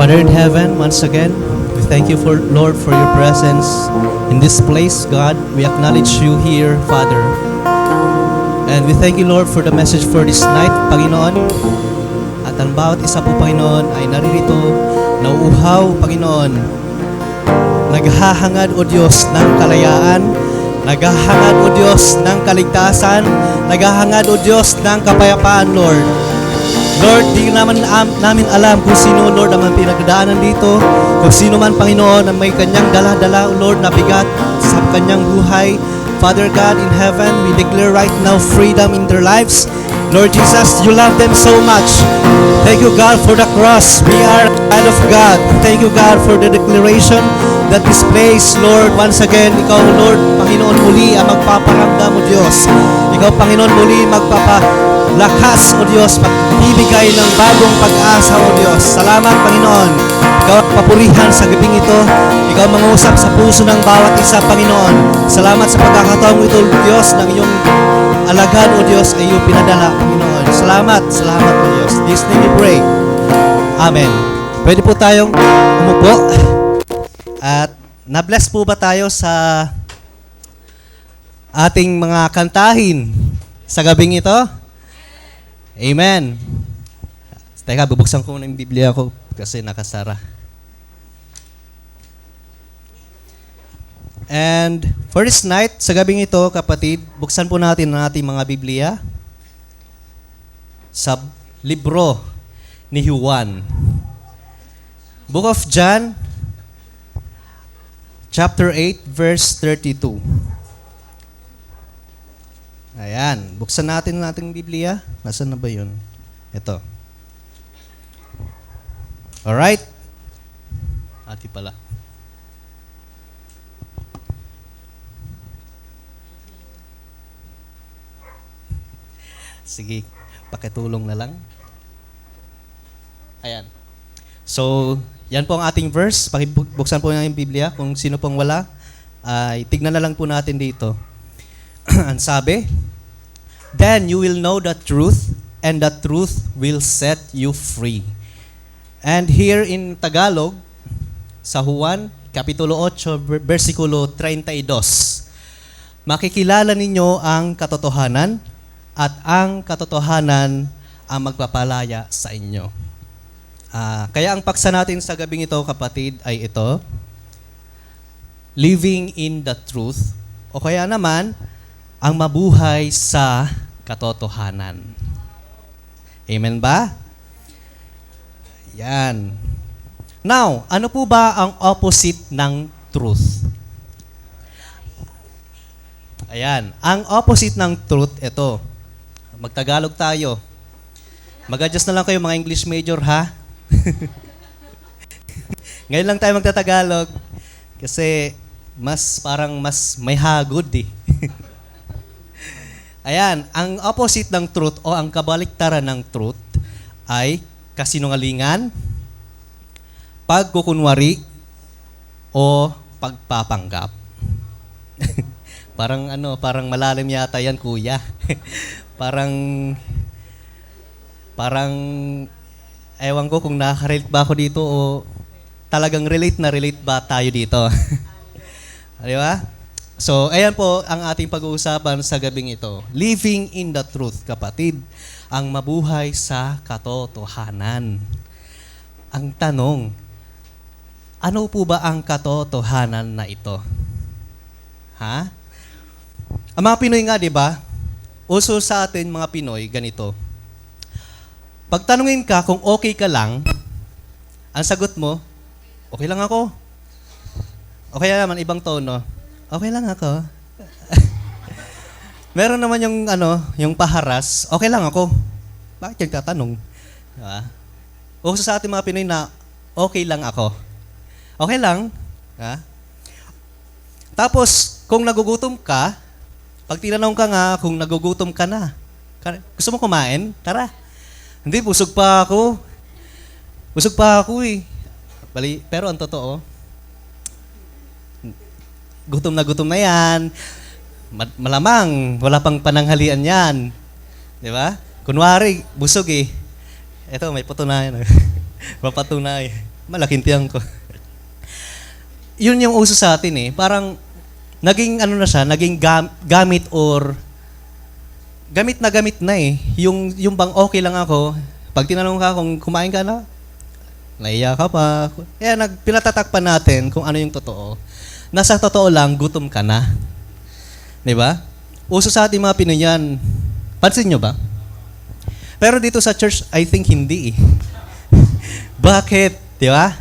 Father in heaven, once again, we thank you for Lord for your presence in this place, God. We acknowledge you here, Father. And we thank you, Lord, for the message for this night, Panginoon. At ang bawat isa po, Panginoon, ay naririto, nauuhaw, Panginoon. Naghahangad, O Diyos, ng kalayaan. Naghahangad, O Diyos, ng kaligtasan. Naghahangad, O Diyos, ng kapayapaan, Lord. Lord, di namin alam kung sino, Lord, ang pinagdaanan dito. Kung sino man, Panginoon, ang may kanyang dala-dala, Lord, na bigat sa kanyang buhay. Father God in heaven, we declare right now freedom in their lives. Lord Jesus, you love them so much. Thank you, God, for the cross. We are a child of God. Thank you, God, for the declaration that this place, Lord, once again, Ikaw, Lord, Panginoon, muli ang magpaparamdam, O Diyos. Ikaw, Panginoon, muli magpapalakas, O Diyos, magbibigay ng bagong pag-asa, O Diyos. Salamat, Panginoon. Ikaw ang papurihan sa gabing ito. Ikaw ang mangusap sa puso ng bawat isa, Panginoon. Salamat sa pagkakataong ito, Diyos, ng iyong alagad, O Diyos, ay iyong pinadala, Panginoon. Salamat, O Diyos. In this name we pray. Amen. Pwede po tayong umupo. At na-bless po ba tayo sa ating mga kantahin sa gabing ito? Amen. Teka, bubuksan ko muna yung Biblia ko kasi nakasara. And for this night, sa gabing ito, kapatid, buksan po natin ang ating mga Biblia sa libro ni Juan. Book of John, chapter 8, verse 32. Ayan, buksan natin ang ating Biblia. Nasaan na ba yun? Ito. Alright. Ati pala. Sige, pakitulong na lang. Ayan. So, yan po ang ating verse. Pakibuksan po na yung Biblia. Kung sino pong wala, ay tignan na lang po natin dito. Ang sabi, "Then you will know the truth, and the truth will set you free." And here in Tagalog, sa Juan, Kapitulo 8, versikulo 32, "Makikilala ninyo ang katotohanan, at ang katotohanan ang magpapalaya sa inyo." Kaya ang paksa natin sa gabing ito, kapatid, ay ito, living in the truth, o kaya naman, ang mabuhay sa katotohanan. Amen ba? Yan. Now, ano po ba ang opposite ng truth? Ayan. Ang opposite ng truth, ito. Magtagalog tayo. Mag-adjust na lang kayo mga English major, ha? Ngayon lang tayo magtatagalog kasi parang mas may hagod eh. Ayan, ang opposite ng truth o ang kabaliktaran ng truth ay kasinungalingan, pagkukunwari, o pagpapanggap. Parang malalim yata yan, kuya. parang ewan ko kung nakaka-relate ba ako dito o talagang relate ba tayo dito. Di ba? So, ayan po ang ating pag-uusapan sa gabing ito. Living in the truth, kapatid. Ang mabuhay sa katotohanan. Ang tanong, ano po ba ang katotohanan na ito? Ha? Ang mga Pinoy nga, di ba? Uso sa atin, mga Pinoy, ganito. Pag tanungin ka kung okay ka lang, ang sagot mo, okay lang ako. O kaya naman, ibang tono, okay lang ako. Meron naman yung paharas, okay lang ako. Bakit yung tatanong? Diba? Uso sa ating mga Pinoy na, okay lang ako. Okay lang. Ha? Tapos, kung nagugutom ka, pag tinanong ka nga kung nagugutom ka na, gusto mo kumain? Tara. Hindi, busog pa ako. Busog pa ako eh. Pero ang totoo, gutom na yan. Malamang, wala pang pananghalian yan. Di ba? Kunwari, busog eh. Ito, may patunayan. Mapatunay. Malaking tiyang ko. Yun yung uso sa atin eh. Parang naging ano na siya, naging gamit or gamit na eh. Yung bang okay lang ako, pag tinanong ka kung kumain ka na, naiya ka pa. Kaya pinatatakpan natin kung ano yung totoo. Nasa totoo lang, gutom ka na. Di ba? Uso sa ating mga Pinoy yan. Pansin nyo ba? Pero dito sa church, I think hindi eh. Bakit? Di ba?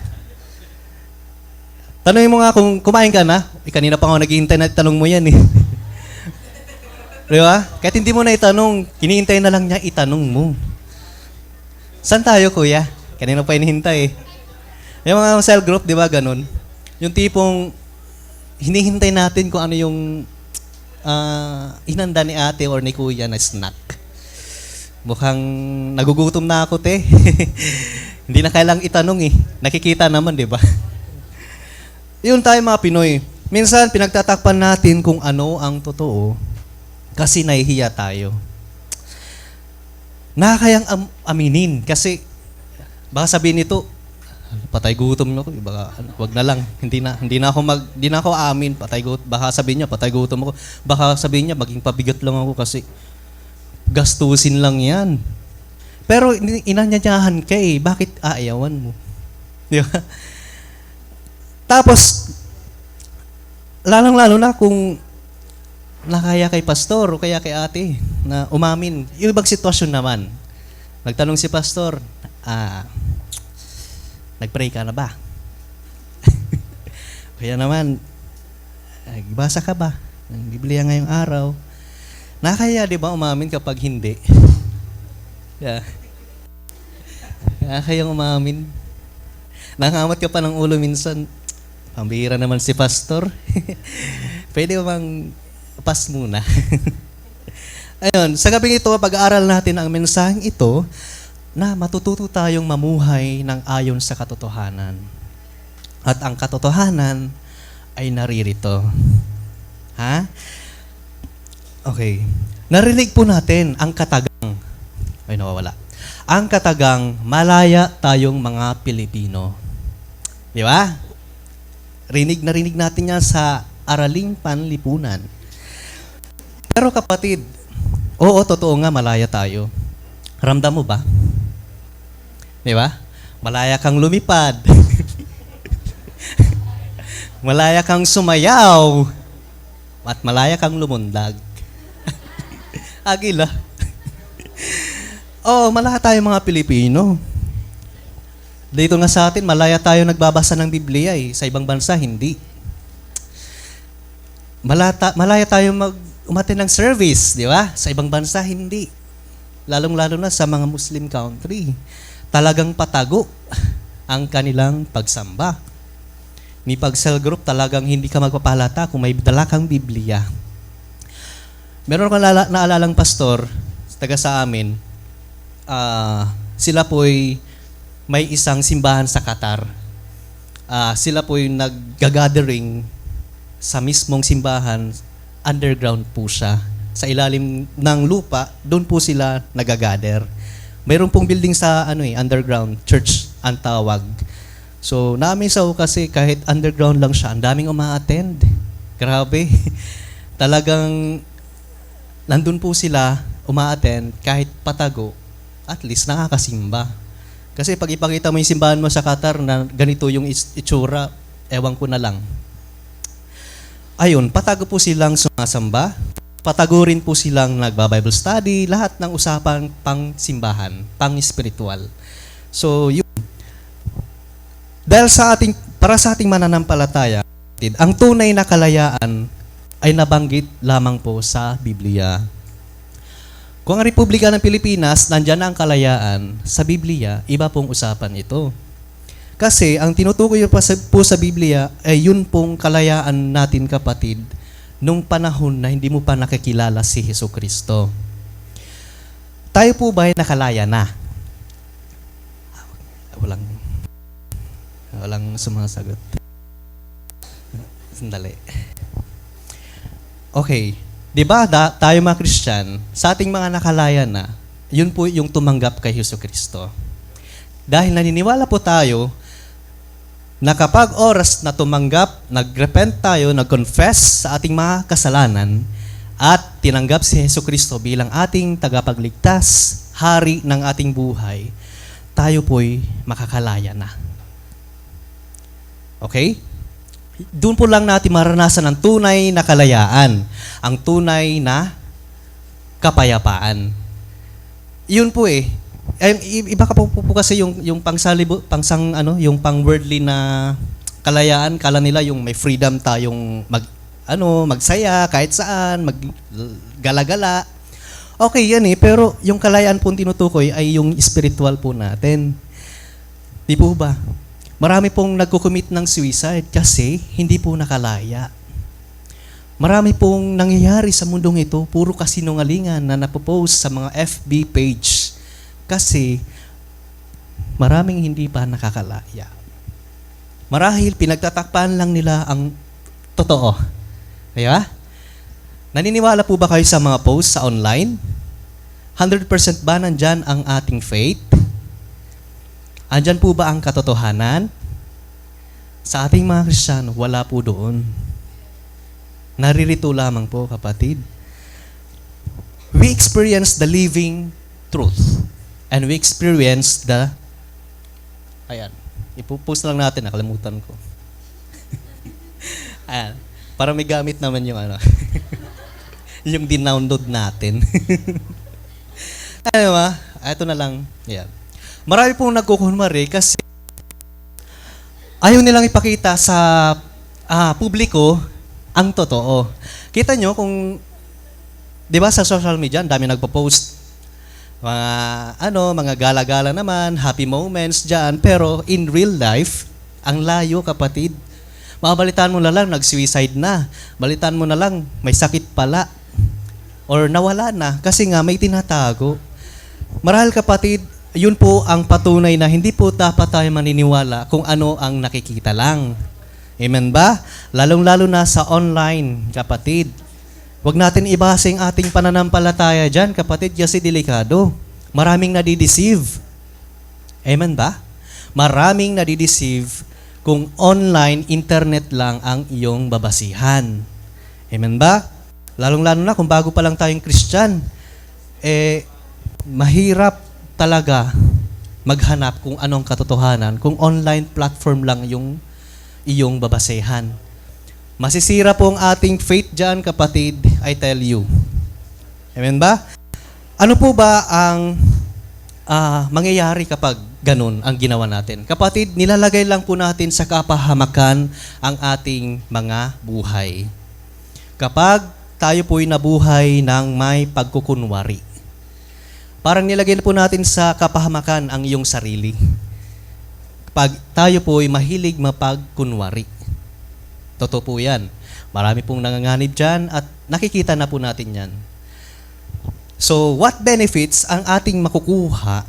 Tanungin mo nga kung kumain ka na. Kanina pa ako naghihintay na itanong mo yan eh. Di ba? Kahit hindi mo na itanong, hinihintay na lang niya itanong mo. Saan tayo, kuya? Kanina pa hinihintay eh. Yung mga cell group, di ba, ganun? Yung tipong hinihintay natin kung ano yung inanda ni ate or ni kuya na snack. Mukhang nagugutom na ako, te. Hindi na kailang itanong eh. Nakikita naman, di ba? Yun tayo mga Pinoy. Minsan, pinagtatakpan natin kung ano ang totoo kasi nahihiya tayo. Nakakayang aminin kasi baka sabihin nito, patay gutom na ako, baka wag na lang. Hindi na ako aamin, patay gutom. Baka sabihin niya, patay gutom ako. Baka sabihin niya, maging pabigat lang ako kasi gastusin lang 'yan. Pero inanyayahan ka eh, bakit aayawan mo? Di ba? Tapos, lalong-lalo na kung nakaya kay pastor o kaya kay ate na umamin. Yung ibang sitwasyon naman, nagtanong si pastor, nag-pray ka na ba? Kaya naman, nagbasa ka ba ng Biblia ngayong araw? Nakaya di ba umamin kapag hindi? Yeah. Nakayang umamin. Nangamot ka pa ng ulo minsan. Pambihira naman si pastor. Pwede bang pas muna? Ayun, sa gabing ito, pag-aaral natin ang mensaheng ito na matututo tayong mamuhay ng ayon sa katotohanan. At ang katotohanan ay naririto. Ha? Okay. Narinig po natin ang katagang. Ay, nawawala. Ang katagang, malaya tayong mga Pilipino. Di ba? Narinig natin yan sa Araling Panlipunan. Pero kapatid, oo, totoo nga, malaya tayo. Ramdam mo ba? Di ba? Malaya kang lumipad. Malaya kang sumayaw. At malaya kang lumundag. Agila. Oo, malaya tayo mga Pilipino. Dito nga sa atin, malaya tayo nagbabasa ng Biblia eh. Sa ibang bansa, hindi. Malaya tayo umattend ng service, di ba? Sa ibang bansa, hindi. Lalong-lalo na sa mga Muslim country. Talagang patago ang kanilang pagsamba. Ni pag-cell group, talagang hindi ka magpapalata kung may dala kang Biblia. Meron akong naalalang pastor, taga sa amin, sila po'y may isang simbahan sa Qatar. Sila po'y nag-gathering sa mismong simbahan, underground po siya. Sa ilalim ng lupa, doon po sila nag-gather. Mayroon pong building sa underground, church ang tawag. So, na-amaze ako kasi kahit underground lang siya, ang daming uma-attend. Grabe. Talagang nandun po sila, uma-attend, kahit patago, at least nakakasimba. Kasi pag ipakita mo yung simbahan mo sa Qatar na ganito yung itsura, ewan ko na lang. Ayun, patago po silang sumasamba, patago rin po silang nagba-Bible study, lahat ng usapan pang simbahan, pang spiritual. So, yun. Dahil para sa ating mananampalataya, ang tunay na kalayaan ay nabanggit lamang po sa Biblia. Kung ang Republika ng Pilipinas, nandyan ang kalayaan, sa Biblia, iba pong usapan ito. Kasi ang tinutukoy po sa Biblia ay yun pong kalayaan natin kapatid nung panahon na hindi mo pa nakikilala si Jesucristo. Tayo po ba ay nakalaya na? Walang sumasagot. Sandali. Okay. Diba, tayo mga Christian, sa ating mga nakalaya na, yun po yung tumanggap kay Jesucristo. Dahil naniniwala po tayo na kapag oras na tumanggap, nagrepent tayo, nag-confess sa ating mga kasalanan, at tinanggap si Hesus Kristo bilang ating tagapagligtas, hari ng ating buhay, tayo po'y makakalaya na. Okay? Doon po lang natin maranasan ang tunay na kalayaan, ang tunay na kapayapaan. Yun po eh. Iba ka po kasi yung yung pang-worldly na kalayaan, kala nila yung may freedom tayong magsaya kahit saan, maggala-gala. Okay yan eh, pero yung kalayaan po tinutukoy ay yung spiritual po natin. Di po ba? Marami pong nagko-commit ng suicide kasi hindi po nakalaya. Marami pong nangyayari sa mundong ito, puro kasinungalingan na napopost sa mga FB page. Kasi maraming hindi pa nakakalaya. Marahil pinagtatakpan lang nila ang totoo. Kaya, naniniwala po ba kayo sa mga posts sa online? 100% ba nandyan ang ating faith? Andyan po ba ang katotohanan? Sa ating mga Kristiyano, wala po doon. Naririto lamang po, kapatid. We experience the living truth. And we experience the... Ayan. Ipopost lang natin. Nakalimutan ko. Ayan. Para may gamit naman yung yung dinownload natin. Ano ba? Ito na lang. Ayan. Marami pong nagkukunwari kasi ayaw nilang ipakita sa publiko ang totoo. Kita nyo kung, di ba sa social media, ang dami nagpo-post. Mga gala-gala naman, happy moments dyan. Pero in real life, ang layo, kapatid. Mabalitaan mo na lang, nag-suicide na. Balitaan mo na lang, may sakit pala. Or nawala na, kasi nga may tinatago. Marahil, kapatid, yun po ang patunay na hindi po dapat tayo maniniwala kung ano ang nakikita lang. Amen ba? Lalong-lalo na sa online, kapatid. Huwag natin ibase ang ating pananampalataya dyan, kapatid, kasi delikado. Maraming nadideceive. Amen ba? Maraming nadideceive kung online, internet lang ang iyong babasihan. Amen ba? Lalong-lalo na kung bago pa lang tayong Christian, mahirap talaga maghanap kung anong katotohanan, kung online platform lang yung iyong babasehan. Masisira po ang ating faith dyan, kapatid, I tell you. Amen ba? Ano po ba ang mangyayari kapag ganun ang ginawa natin? Kapatid, nilalagay lang po natin sa kapahamakan ang ating mga buhay. Kapag tayo po'y nabuhay ng may pagkukunwari, parang nilagay po natin sa kapahamakan ang iyong sarili. Kapag tayo po'y mahilig mapagkunwari. Totoo po yan. Marami pong nanganganib dyan at nakikita na po natin yan. So, what benefits ang ating makukuha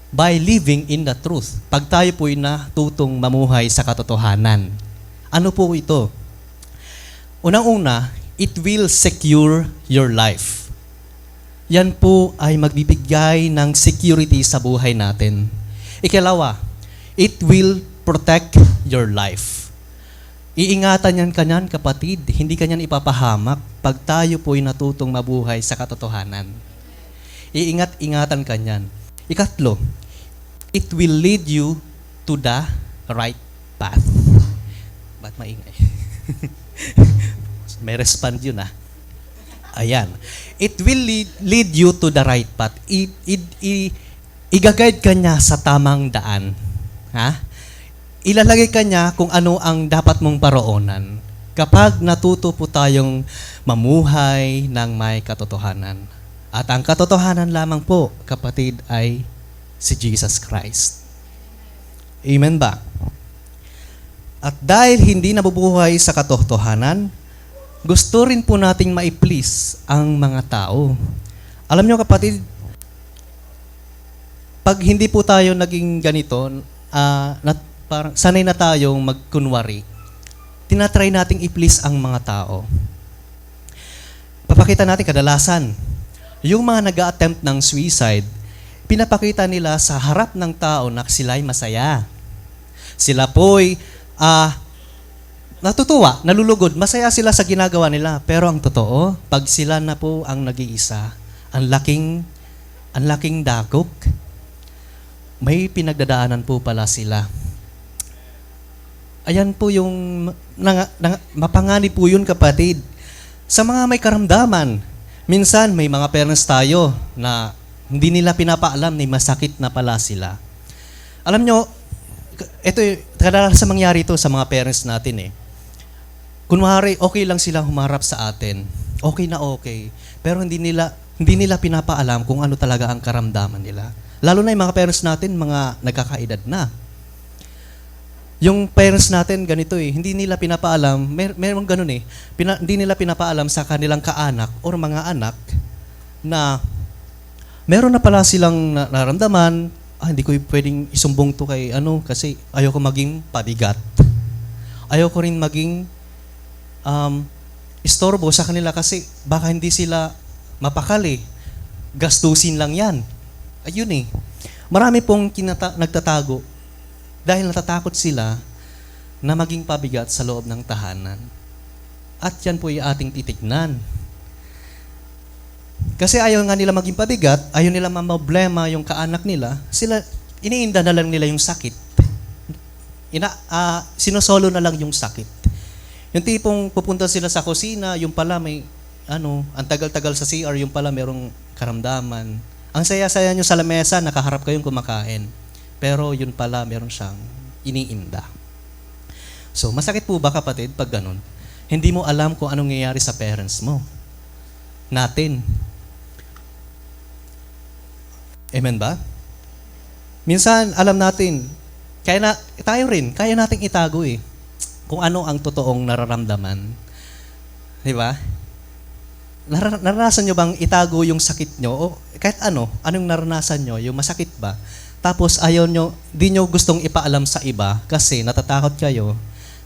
by living in the truth? Pag tayo po'y natutong mamuhay sa katotohanan. Ano po ito? Unang-una, it will secure your life. Yan po ay magbibigay ng security sa buhay natin. Ikalawa, it will protect your life. Iingatan yan kanyan, kapatid. Hindi kanyan ipapahamak pag tayo po'y natutong mabuhay sa katotohanan. Iingat-ingatan kanyan. Ikatlo, it will lead you to the right path. Ba't maingay? May respond yun Ayan. It will lead you to the right path. Igaguide ka niya sa tamang daan. Ilalagay ka niya kung ano ang dapat mong paroonan kapag natuto po tayong mamuhay ng may katotohanan. At ang katotohanan lamang po, kapatid, ay si Jesus Christ. Amen ba? At dahil hindi nabubuhay sa katotohanan, gusto rin po nating ma-please ang mga tao. Alam nyo, kapatid, pag hindi po tayo naging ganito, parang sanay na tayong magkunwari, tinatry nating i-please ang mga tao. Papakita natin kadalasan, yung mga nag-a-attempt ng suicide, pinapakita nila sa harap ng tao na sila'y masaya. Sila po'y natutuwa, nalulugod, masaya sila sa ginagawa nila. Pero ang totoo, pag sila na po ang nag-iisa, ang laking dagok, may pinagdadaanan po pala sila. Ayan po yung mapanganib po yun, kapatid. Sa mga may karamdaman, minsan may mga parents tayo na hindi nila pinapaalam na masakit na pala sila. Alam nyo, ito kadalasan mangyari ito sa mga parents natin eh. Kunwari, okay lang silang humarap sa atin. Okay na okay. Pero hindi nila pinapaalam kung ano talaga ang karamdaman nila. Lalo na yung mga parents natin, mga nagkakaedad na. Yung parents natin, ganito eh, hindi nila pinapaalam, merong ganun eh, hindi nila pinapaalam sa kanilang kaanak or mga anak na meron na pala silang nararamdaman, hindi ko pwedeng isumbong to kay kasi ayoko maging pabigat. Ayoko rin maging istorbo sa kanila kasi baka hindi sila mapakali. Gastusin lang yan. Ayun eh. Marami pong nagtatago dahil natatakot sila na maging pabigat sa loob ng tahanan. At yan po yung ating titignan. Kasi ayaw nga nila maging pabigat, ayaw nila mamoblema yung kaanak nila, sila, iniinda na lang nila yung sakit. Sinosolo na lang yung sakit. Yung tipong pupunta sila sa kusina, yung pala may, ang tagal-tagal sa CR, yung pala merong karamdaman. Ang saya-saya nyo sa lamesa, nakaharap kayong kumakain. Pero yun pala, meron siyang iniinda. So, masakit po ba kapatid pag ganun? Hindi mo alam kung anong nangyayari sa parents mo. Natin. Amen ba? Minsan, alam natin, tayo rin, kaya nating itago eh, kung ano ang totoong nararamdaman. Di ba? Naranasan nyo bang itago yung sakit nyo? O kahit anong naranasan nyo, yung masakit ba? Tapos di nyo gustong ipaalam sa iba kasi natatakot kayo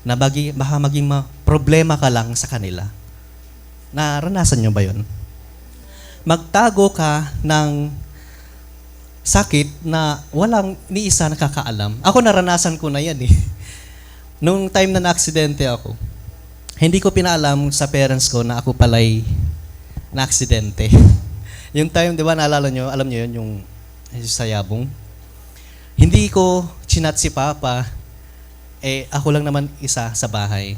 na baka maging problema ka lang sa kanila. Naranasan nyo ba yun? Magtago ka ng sakit na walang ni isa nakakaalam. Ako naranasan ko na yan eh. Nung time na na-aksidente ako, hindi ko pinaalam sa parents ko na ako pala'y na-aksidente. Yung time, di ba, naalala nyo, alam nyo yun, yung sa Yabong. Hindi ko chinat si Papa, ako lang naman isa sa bahay.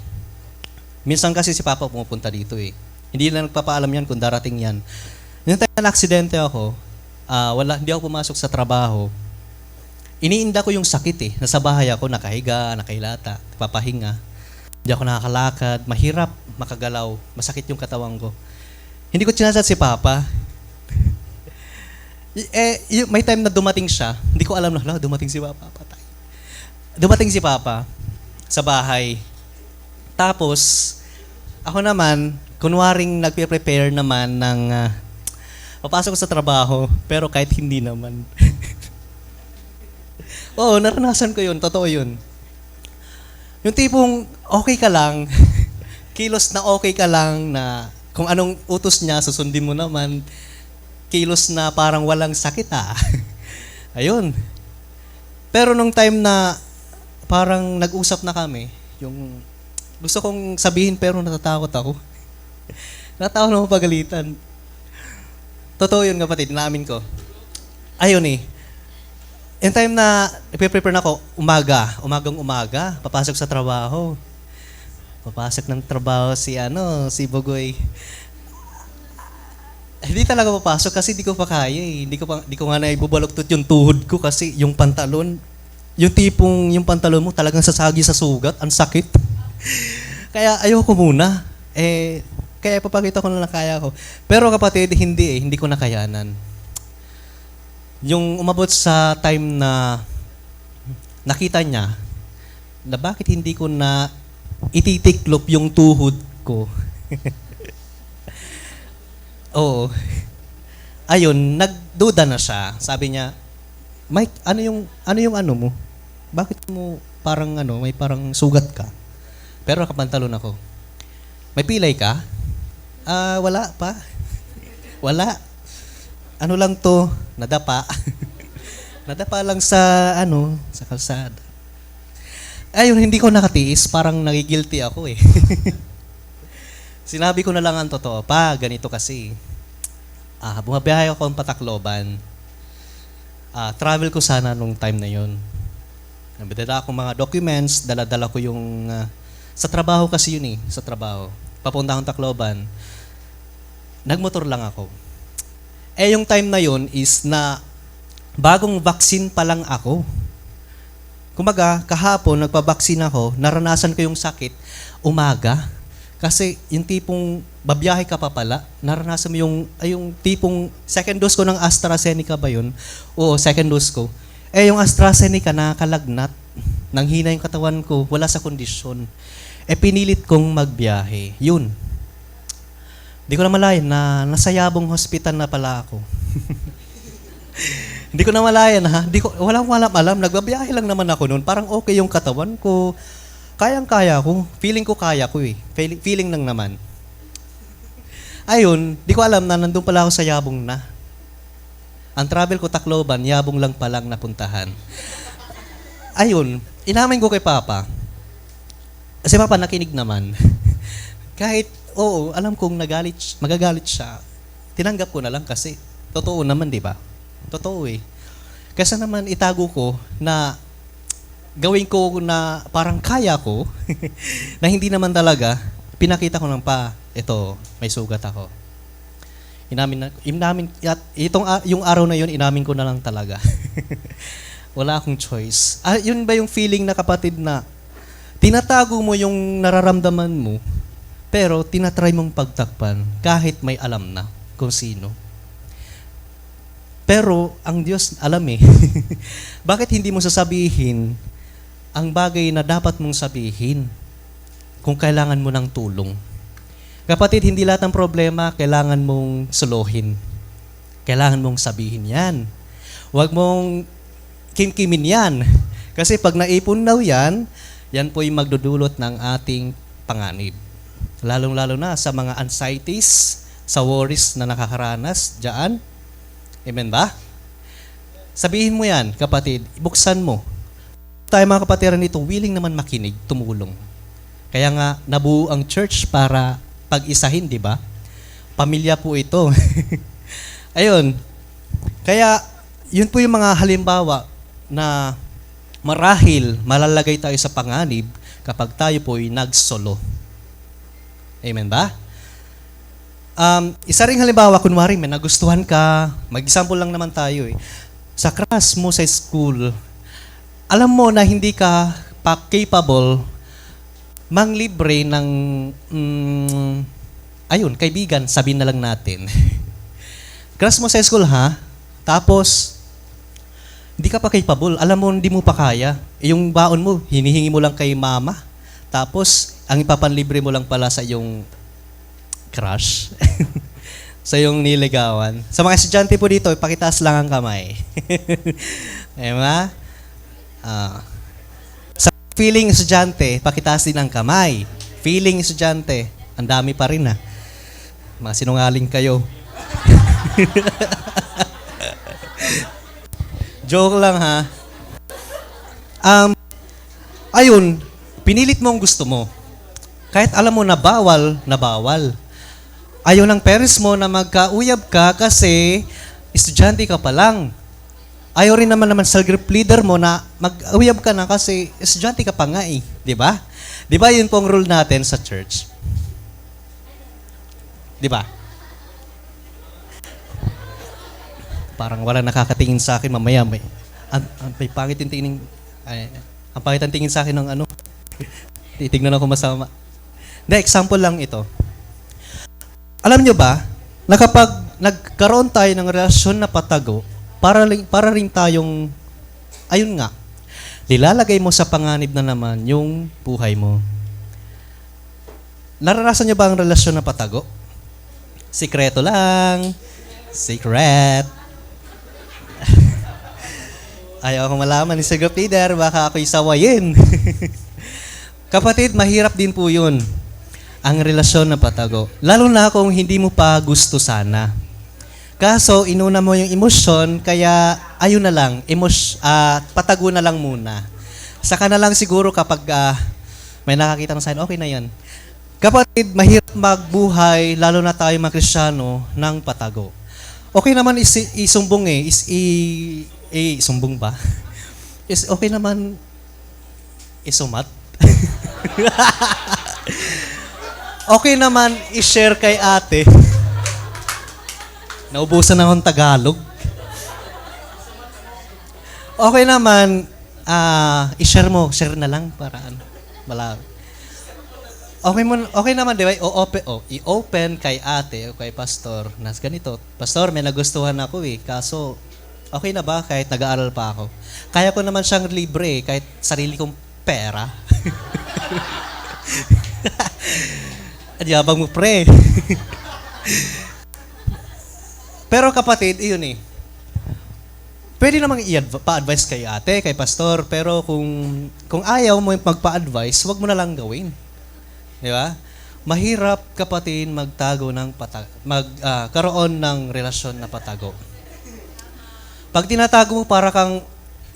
Minsan kasi si Papa pumupunta dito eh. Hindi na nagpapaalam yan kung darating yan. Yung time na aksidente ako, hindi ako pumasok sa trabaho. Iniinda ko yung sakit eh. Nasa bahay ako, nakahiga, nakahilata, papahinga. Hindi ako nakakalakad, mahirap makagalaw, masakit yung katawan ko. Hindi ko chinat si Papa. May time na dumating siya, hindi ko alam na, dumating si Papa, patay. Dumating si Papa sa bahay. Tapos, ako naman, kunwaring nagpe-prepare naman ng papasok sa trabaho, pero kahit hindi naman. Oo, naranasan ko yun, totoo yun. Yung tipong okay ka lang, kilos na okay ka lang na kung anong utos niya, susundin mo naman, kilos na parang walang sakit Ayun. Pero nung time na parang nag-usap na kami, yung gusto kong sabihin pero natatakot ako. Natatakot na mapagalitan. Totoo yun kapatid, naamin ko. Ayun eh. In time na ipiprepare na ako, umagang umaga, papasok sa trabaho. Papasok ng trabaho si Bogoy. Hindi talaga papasok kasi di ko pa kaya eh. Hindi ko nga na ibubaluktot yung tuhod ko kasi yung pantalon, yung tipong yung pantalon mo talagang sasagi sa sugat, ang sakit. Kaya ayoko muna. Kaya papakita ko na kaya ko. Pero kapatid, hindi ko nakayanan. Yung umabot sa time na nakita niya na bakit hindi ko na ititiklop yung tuhod ko. Oo. Ayun, nagduda na siya. Sabi niya, Mike, ano yung mo? Bakit mo parang may parang sugat ka? Pero nakapantalon ako. May pilay ka? Wala pa. Wala. Ano lang to? Nadapa. Nadapa lang sa kalsada. Ayun, hindi ko nakatiis. Parang nagigilty ako eh. Sinabi ko na lang ang totoo. Pa, ganito kasi. Bumabiyahe ako ng Patacloban. Travel ko sana nung time na yun. Nabidala akong mga documents, dala-dala ko yung... sa trabaho kasi yun eh, sa trabaho. Papunta akong Tacloban. Nagmotor lang ako. Yung time na yun is na bagong vaccine pa lang ako. Kumaga, kahapon, nagpa-vaccine ako, naranasan ko yung sakit, umaga. Kasi yung tipong babiyahe ka pa pala, naranasan mo yung tipong second dose ko ng AstraZeneca ba yun? Oo, second dose ko. Yung AstraZeneca nakakalagnat, nanghina yung katawan ko, wala sa kondisyon. Pinilit kong magbiyahe. Yun. Hindi ko na malayan na nasa Yabong Hospital na pala ako. Hindi ko na malayan ha. Walang alam. Nagbabiyahe lang naman ako noon. Parang okay yung katawan ko. Kayang-kaya ko. Feeling ko kaya ko eh. Feeling lang naman. Ayun, di ko alam na nandun pala ako sa Yabong na. Ang travel ko Tacloban, Yabong lang palang napuntahan. Ayun, inamin ko kay Papa. Kasi Papa nakinig naman. Kahit, oo, alam kong magagalit siya. Tinanggap ko na lang kasi totoo naman, di ba? Totoo eh. Kasi naman itago ko na gawin ko na parang kaya ko na hindi naman talaga, pinakita ko ng ito, may sugat ako. Yung araw na yun, inamin ko na lang talaga. Wala akong choice. Yun ba yung feeling na kapatid na tinatago mo yung nararamdaman mo, pero tinatry mong pagtakpan kahit may alam na kung sino. Pero ang Diyos alam eh. Bakit hindi mo sasabihin ang bagay na dapat mong sabihin kung kailangan mo ng tulong? Kapatid, hindi lahat ng problema kailangan mong suluhin. Kailangan mong sabihin yan. Huwag mong kimkimin yan. Kasi pag naipon daw yan po'y magdudulot ng ating panganib. Lalong-lalo na sa mga anxieties, sa worries na nakakaranas dyan. Amen ba? Sabihin mo yan, kapatid. Ibuksan mo. Tayo mga kapatiran nito, willing naman makinig, tumulong. Kaya nga, nabuo ang church para pag-isahin, di ba? Pamilya po ito. Ayun. Kaya, yun po yung mga halimbawa na marahil malalagay tayo sa panganib kapag tayo po'y nagsolo. Amen ba? Isa ring halimbawa, kunwari may nagustuhan ka, mag-example lang naman tayo eh. Sa class mo sa school, alam mo na hindi ka capable manglibre ng, kaibigan, sabihin na lang natin. Class mo sa school ha, tapos, hindi ka pa capable, alam mo hindi mo pa kaya. Yung baon mo, hinihingi mo lang kay mama, tapos, ang ipapanlibre mo lang pala sa iyong crush. Sa iyong niligawan. Sa mga estudyante po dito, ipakitaas lang ang kamay. Diba? Sa feeling estudyante, pakitaas din ang kamay. Feeling estudyante, ang dami pa rin ha. Mga sinungaling kayo. Joke lang ha. Ayun, pinilit mo ang gusto mo. Kahit alam mo na bawal, na bawal. Ayaw ng parents mo na magkauyab ka kasi estudyante ka pa lang. Ayaw rin naman sa group leader mo na mag-uyab ka na kasi estudyante ka pa nga eh. Di ba? Di ba yun pong rule natin sa church? Di ba? Parang wala nakakatingin sa akin mamaya. May pangit yung tingin. Ang pangit ang tingin sa akin ng ano. Titignan ako masama. Hindi, example lang ito. Alam nyo ba, na kapag nagkaroon tayo ng relasyon na patago, para rin tayong, ayun nga, lilalagay mo sa panganib na naman yung buhay mo. Naranasan nyo ba ang relasyon na patago? Sikreto lang. Secret. Ayaw ako malaman ni Sir Peter, baka ako'y sawayin. Kapatid, mahirap din po yun. Ang relasyon na patago. Lalo na kung hindi mo pa gusto sana. Kaso, inuna mo yung emosyon, kaya ayun na lang, patago na lang muna. Saka na lang siguro kapag may nakakita ng sign, okay na yan. Kapatid, mahirap magbuhay, lalo na tayo mga Kristiyano, ng patago. Okay naman isumbong isumbong ba? Okay naman isumat. Okay naman i-share kay ate. Naubusan na akong Tagalog. Okay naman, i-share mo. Share na lang para wala. Okay naman, di ba? I-open kay ate o kay pastor na ganito. Pastor, may nagustuhan ako Kaso, okay na ba kahit nag-aaral pa ako? Kaya ko naman siyang libre kahit sarili kong pera. Adyabang mo, pre. Pero kapatid, iyon pwede namang pa-advise kay ate, kay pastor, pero kung ayaw mo magpa-advise, wag mo na lang gawin. Di ba? Mahirap, kapatid, magtago ng karoon ng relasyon na patago. Pag tinatago mo, para kang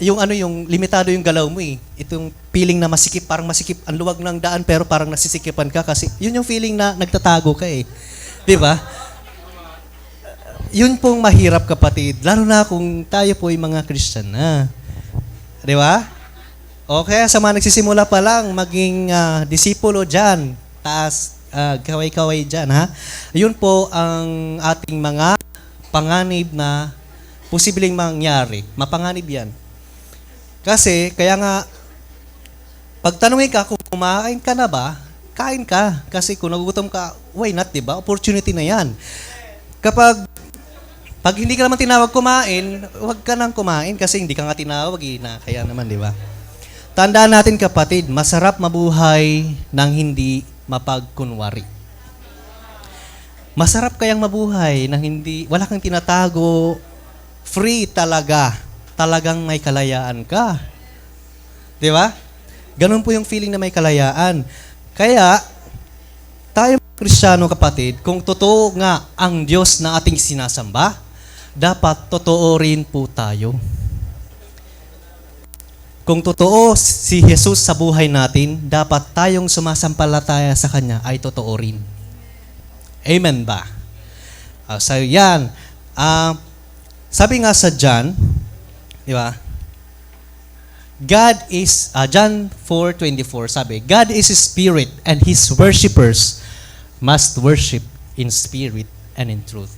yung limitado yung galaw mo Itong feeling na masikip, parang masikip ang luwag ng daan pero parang nasisikipan ka kasi yun yung feeling na nagtatago ka Di ba? Yun pong mahirap, kapatid. Lalo na kung tayo po yung mga Christian na. Di ba? Okay, sa mga nagsisimula pa lang, maging disipulo dyan. Kaway-kaway dyan, ha? Yun po ang ating mga panganib na posibleng mangyari. Mapanganib yan. Kasi, kaya nga, pag tanungin ka kung kumain ka na ba, kain ka. Kasi kung nagugutom ka, why not, di ba? Opportunity na yan. Pag hindi ka naman tinawag kumain, huwag ka nang kumain kasi hindi ka nga tinawag kaya naman, di ba? Tandaan natin, kapatid, masarap mabuhay nang hindi mapagkunwari. Masarap kayang mabuhay nang wala kang tinatago, free talaga. Talagang may kalayaan ka. Di ba? Ganun po yung feeling na may kalayaan. Kaya, tayo Kristiyano, kapatid, kung totoo nga ang Diyos na ating sinasamba, dapat totoo rin po tayo. Kung totoo si Jesus sa buhay natin, dapat tayong sumasampalataya sa Kanya ay totoo rin. Amen ba? So yan. Sabi nga sa John, di ba? God is, John 4:24, sabi, God is a spirit and His worshipers must worship in spirit and in truth.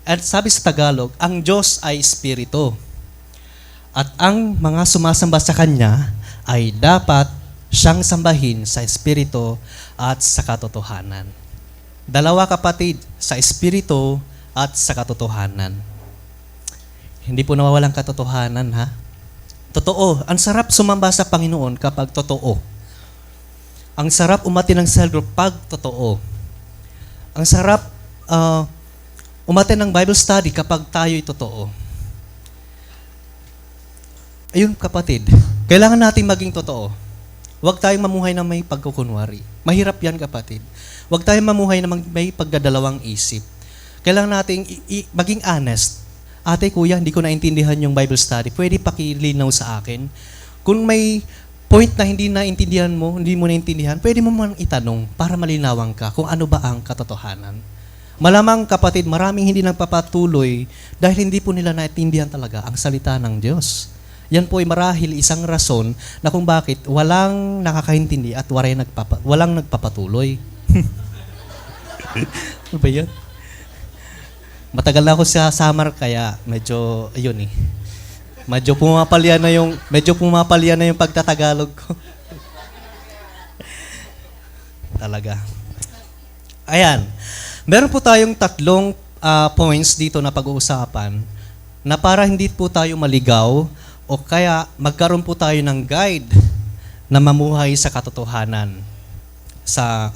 At sabi sa Tagalog, ang Diyos ay espiritu. At ang mga sumasamba sa Kanya ay dapat siyang sambahin sa espiritu at sa katotohanan. Dalawa, kapatid, sa espiritu at sa katotohanan. Hindi po nawawalang katotohanan, ha? Totoo. Ang sarap sumamba sa Panginoon kapag totoo. Ang sarap umati ng cell group pag totoo. Ang sarap umati ng Bible study kapag tayo'y totoo. Ayun, kapatid, kailangan natin maging totoo. Huwag tayong mamuhay na may pagkukunwari. Mahirap yan, kapatid. Huwag tayong mamuhay na may pagdadalawang isip. Kailangan nating maging honest. Ate, kuya, hindi ko naintindihan yung Bible study. Pwede pakilinaw sa akin. Kung may point na hindi mo naintindihan, pwede mo man itanong para malinawan ka kung ano ba ang katotohanan. Malamang, kapatid, maraming hindi nagpapatuloy dahil hindi po nila naintindihan talaga ang salita ng Diyos. Yan po ay marahil isang rason na kung bakit walang nakakaintindi at walang nagpapatuloy. Ano ba yan? Matagal na ako sa summer kaya medyo medyo pumapalya na yung pagtatagalog ko. Talaga. Ayan. Meron po tayong tatlong points dito na pag-uusapan na para hindi po tayo maligaw o kaya magkaroon po tayo ng guide na mamuhay sa katotohanan.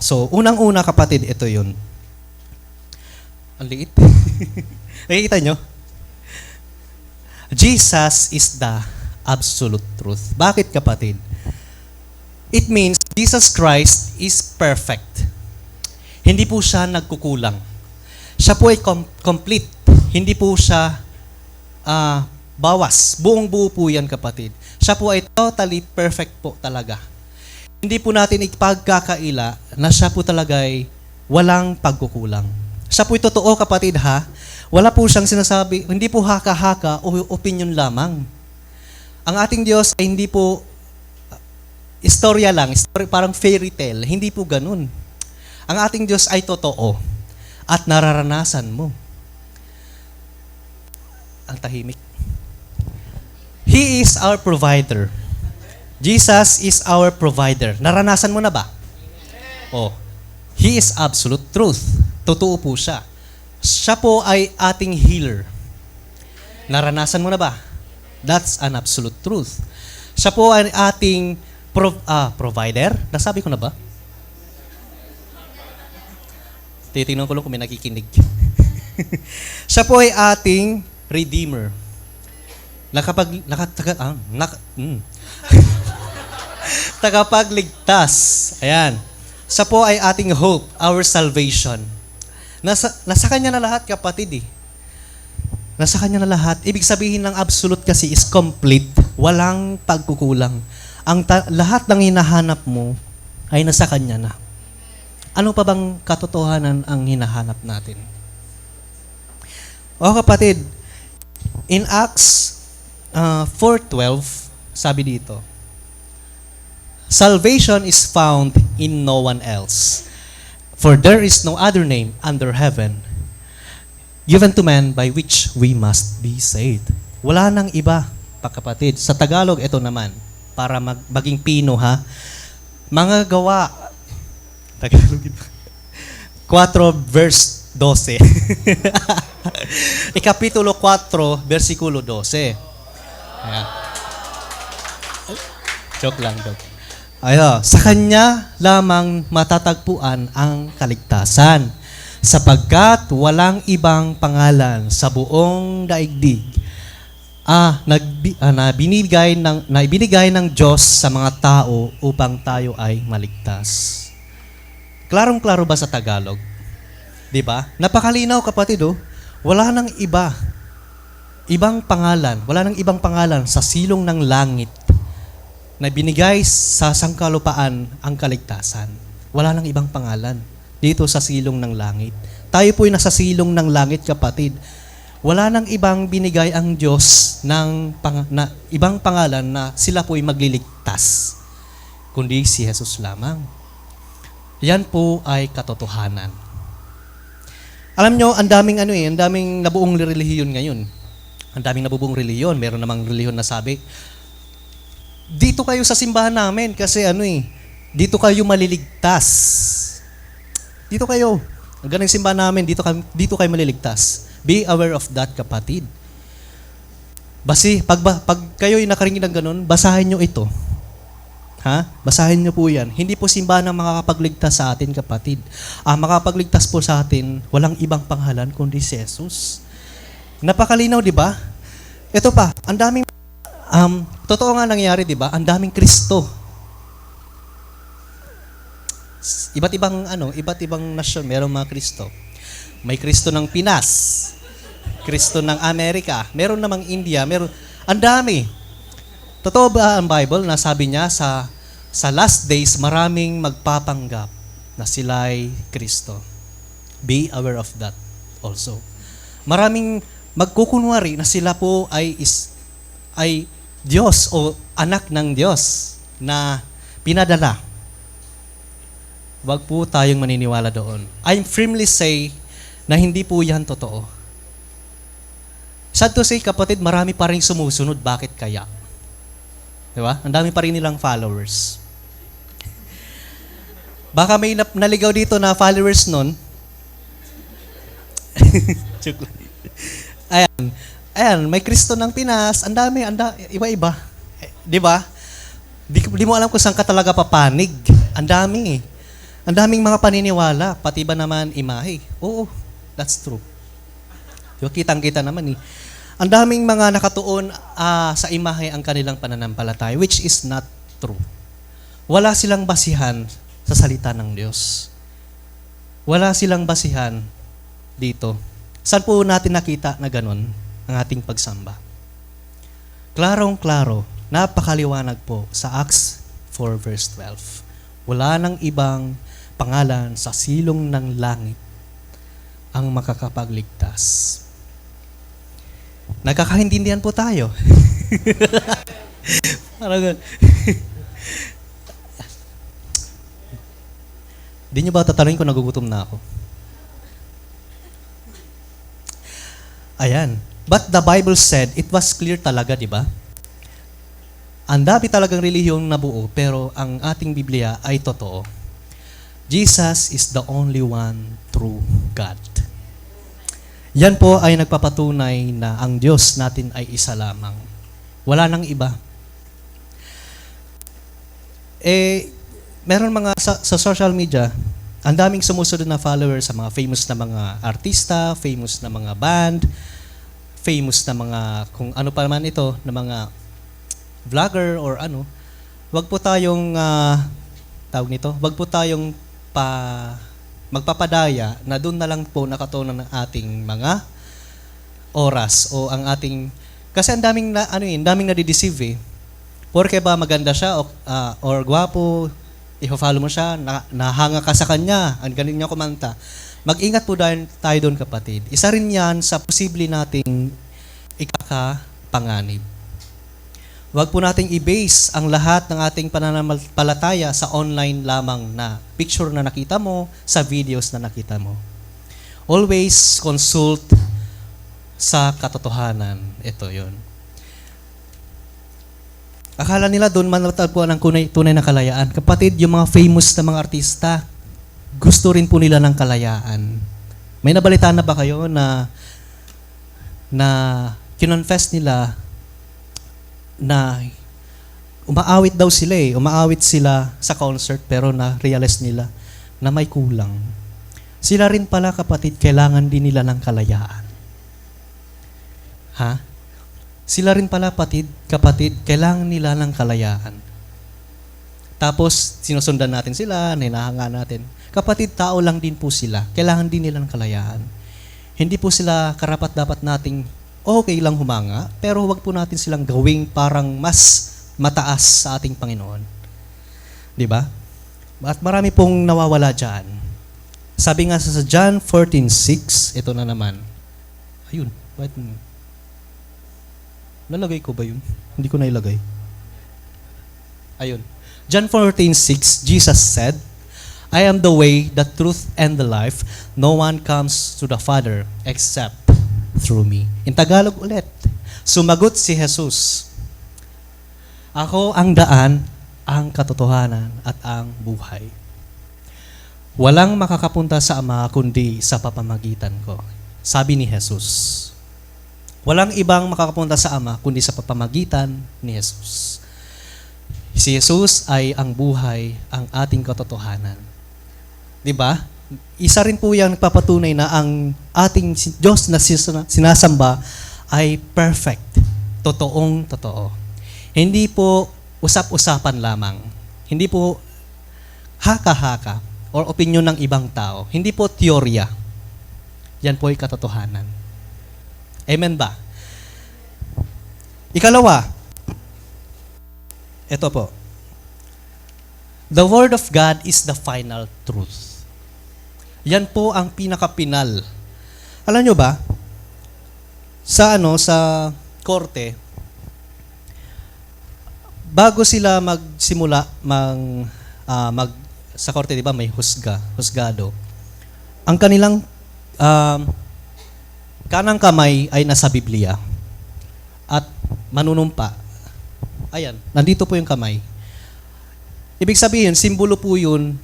So, unang-una, kapatid, ito yun. Ang liit. Nakikita nyo? Jesus is the absolute truth. Bakit, kapatid? It means Jesus Christ is perfect. Hindi po siya nagkukulang. Siya po ay complete. Hindi po siya bawas. Buong buo po yan, kapatid. Siya po ay totally perfect po talaga. Hindi po natin ipagkakaila na siya po talaga ay walang pagkukulang. Siya po'y totoo, kapatid, ha? Wala po siyang sinasabi, hindi po haka-haka o opinion lamang. Ang ating Diyos ay hindi po istorya lang, parang fairy tale. Hindi po ganun. Ang ating Diyos ay totoo at nararanasan mo. Ang tahimik. He is our provider. Jesus is our provider. Naranasan mo na ba? Oh. He is absolute truth. Totoo po siya. Siya po ay ating healer. Naranasan mo na ba? That's an absolute truth. Siya po ay ating provider. Nasabi ko na ba? Titingnan ko lang kung may nakikinig. Siya po ay ating redeemer. Tagapagligtas. Ayan. Siya po ay ating hope, our salvation. Nasa Kanya na lahat, kapatid eh. Nasa Kanya na lahat. Ibig sabihin ng absolute kasi is complete. Walang pagkukulang. Lahat ng hinahanap mo ay nasa Kanya na. Ano pa bang katotohanan ang hinahanap natin? O kapatid, in Acts 4:12, sabi dito, salvation is found in no one else. For there is no other name under heaven given to man by which we must be saved. Wala nang iba, kapatid. Sa Tagalog, ito naman, para maging Pino, ha? Mga gawa, Tagalog, 4 verse 12. Ikapitulo 4, versikulo 12. Ayan. Joke lang, joke. Sa Kanya lamang matatagpuan ang kaligtasan, sapagkat walang ibang pangalan sa buong daigdig na ibinigay ng Diyos sa mga tao upang tayo ay maligtas. Klarong-klaro ba sa Tagalog? 'Di ba? Napakalinaw, kapatid, oh. Wala nang ibang pangalan sa silong ng langit na binigay sa sangkalupaan ang kaligtasan. Wala nang ibang pangalan dito sa silong ng langit. Tayo po'y nasa silong ng langit, kapatid. Wala nang ibang binigay ang Diyos ng ibang pangalan na sila po'y magliligtas, kundi si Jesus lamang. Yan po ay katotohanan. Alam nyo, ang daming nabuong relihiyon ngayon. Ang daming nabubuong relihiyon. Meron namang relihiyon na sabi, dito kayo sa simbahan namin kasi dito kayo maliligtas. Dito kayo. Ang ganang simbahan namin, dito kayo maliligtas. Be aware of that, kapatid. Basi, pag kayo'y nakarinig ng ganun, basahin nyo ito. Ha? Basahin nyo po yan. Hindi po simbahan ang makakapagligtas sa atin, kapatid. Makakapagligtas po sa atin, walang ibang pangalan kundi si Jesus. Napakalinaw, di ba? Ito pa, ang daming totoo nga nangyari, di ba? Ang daming Kristo. Iba't ibang nasyon, merong mga Kristo. May Kristo ng Pinas, Kristo ng Amerika, meron namang India, ang dami. Totoo ba ang Bible na sabi niya sa last days maraming magpapanggap na sila'y Kristo? Be aware of that also. Maraming magkukunwari na sila po ay Diyos o anak ng Diyos na pinadala. Huwag po tayong maniniwala doon. I firmly say na hindi po yan totoo. Sad to say, kapatid, marami pa rin sumusunod. Bakit kaya? Diba? Ang dami pa rin nilang followers. Baka may naligaw dito na followers nun. Ayan, may Kristo ng Pinas, ang dami, iba-iba. Di ba? Di mo alam kung saan ka talaga papanig. Ang dami. Ang daming mga paniniwala, pati ba naman imahe. Oo, that's true. Diba? Kitang-kita naman eh. Ang daming mga nakatuon sa imahe ang kanilang pananampalataya, which is not true. Wala silang basihan sa salita ng Diyos. Wala silang basihan dito. Saan po natin nakita na ganun ang ating pagsamba? Klarong-klaro, napakaliwanag po sa Acts 4 verse 12. Wala nang ibang pangalan sa silong ng langit ang makakapagligtas. Nagkakaintindihan po tayo. Parang di nyo ba tatanungin kung nagugutom na ako? Ayan. But the Bible said, it was clear talaga, di ba? Ang dami talagang relihiyong nabuo, pero ang ating Biblia ay totoo. Jesus is the only one true God. Yan po ay nagpapatunay na ang Diyos natin ay isa lamang. Wala nang iba. Meron mga sa social media, ang daming sumusunod na followers sa mga famous na mga artista, famous na mga band, famous na mga kung ano pa man ito, na mga vlogger or ano. Wag po tayong tawag nito, wag po tayong magpapadaya na doon na lang po nakatunan ng ating mga oras o ang ating kasi ang daming daming nadideceive eh. Porke ba maganda siya or gwapo, i-follow mo siya, nahanga ka sa kanya, ang galing niya kumanta. Mag-ingat po tayo doon, kapatid. Isa rin yan sa posible nating ikakapanganib. Huwag po nating i-base ang lahat ng ating pananampalataya sa online lamang na picture na nakita mo, sa videos na nakita mo. Always consult sa katotohanan. Ito yun. Akala nila doon manatagpuan ang tunay na kalayaan. Kapatid, yung mga famous na mga artista, gusto rin po nila ng kalayaan. May nabalitaan na ba kayo na kinonfess nila na umaawit daw sila umaawit sila sa concert pero na-realize nila na may kulang. Sila rin pala, kapatid, kailangan din nila ng kalayaan. Ha? Sila rin pala, kapatid, kailangan nila ng kalayaan. Tapos, sinusundan natin sila, hinahanga natin. Kapatid, tao lang din po sila. Kailangan din nila ng kalayaan. Hindi po sila karapat-dapat nating okay lang humanga, pero huwag po natin silang gawing parang mas mataas sa ating Panginoon. Di ba? At marami pong nawawala dyan. Sabi nga sa John 14:6, ito na naman. Ayun. Nalagay ko ba yun? Hindi ko nailagay. Ayun. John 14:6, Jesus said, I am the way, the truth, and the life. No one comes to the Father except through me. In Tagalog ulit, sumagot si Jesus, ako ang daan, ang katotohanan, at ang buhay. Walang makakapunta sa Ama kundi sa papamagitan ko. Sabi ni Jesus. Walang ibang makakapunta sa Ama kundi sa papamagitan ni Jesus. Si Jesus ay ang buhay, ang ating katotohanan. Diba? Isa rin po yung nagpapatunay na ang ating Diyos na sinasamba ay perfect. Totoong totoo. Hindi po usap-usapan lamang. Hindi po haka-haka or opinion ng ibang tao. Hindi po teorya. Yan po ay katotohanan. Amen ba? Ikalawa, ito po. The Word of God is the final truth. Yan po ang pinakapinal. Alam nyo ba, sa korte, bago sila magsimula sa korte, di ba, may husgado. Ang kanilang kanang kamay ay nasa Biblia at manunumpa. Ayan, nandito po yung kamay. Ibig sabihin, simbolo po yun.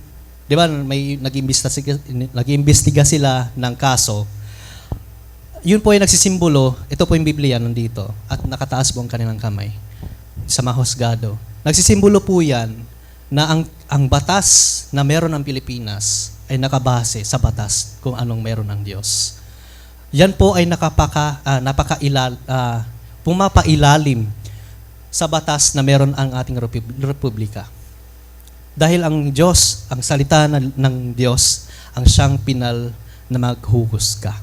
Di ba, may nag-iimbestiga sila ng kaso. Yun po ay nagsisimbolo, ito po yung Biblia nandito, at nakataas po ang kanilang kamay sa mahusgado. Nagsisimbolo po yan na ang batas na meron ng Pilipinas ay nakabase sa batas kung anong meron ng Diyos. Yan po ay pumapailalim sa batas na meron ang ating republika. Dahil ang Diyos, ang salita ng Diyos, ang siyang pinal na maghuhusga.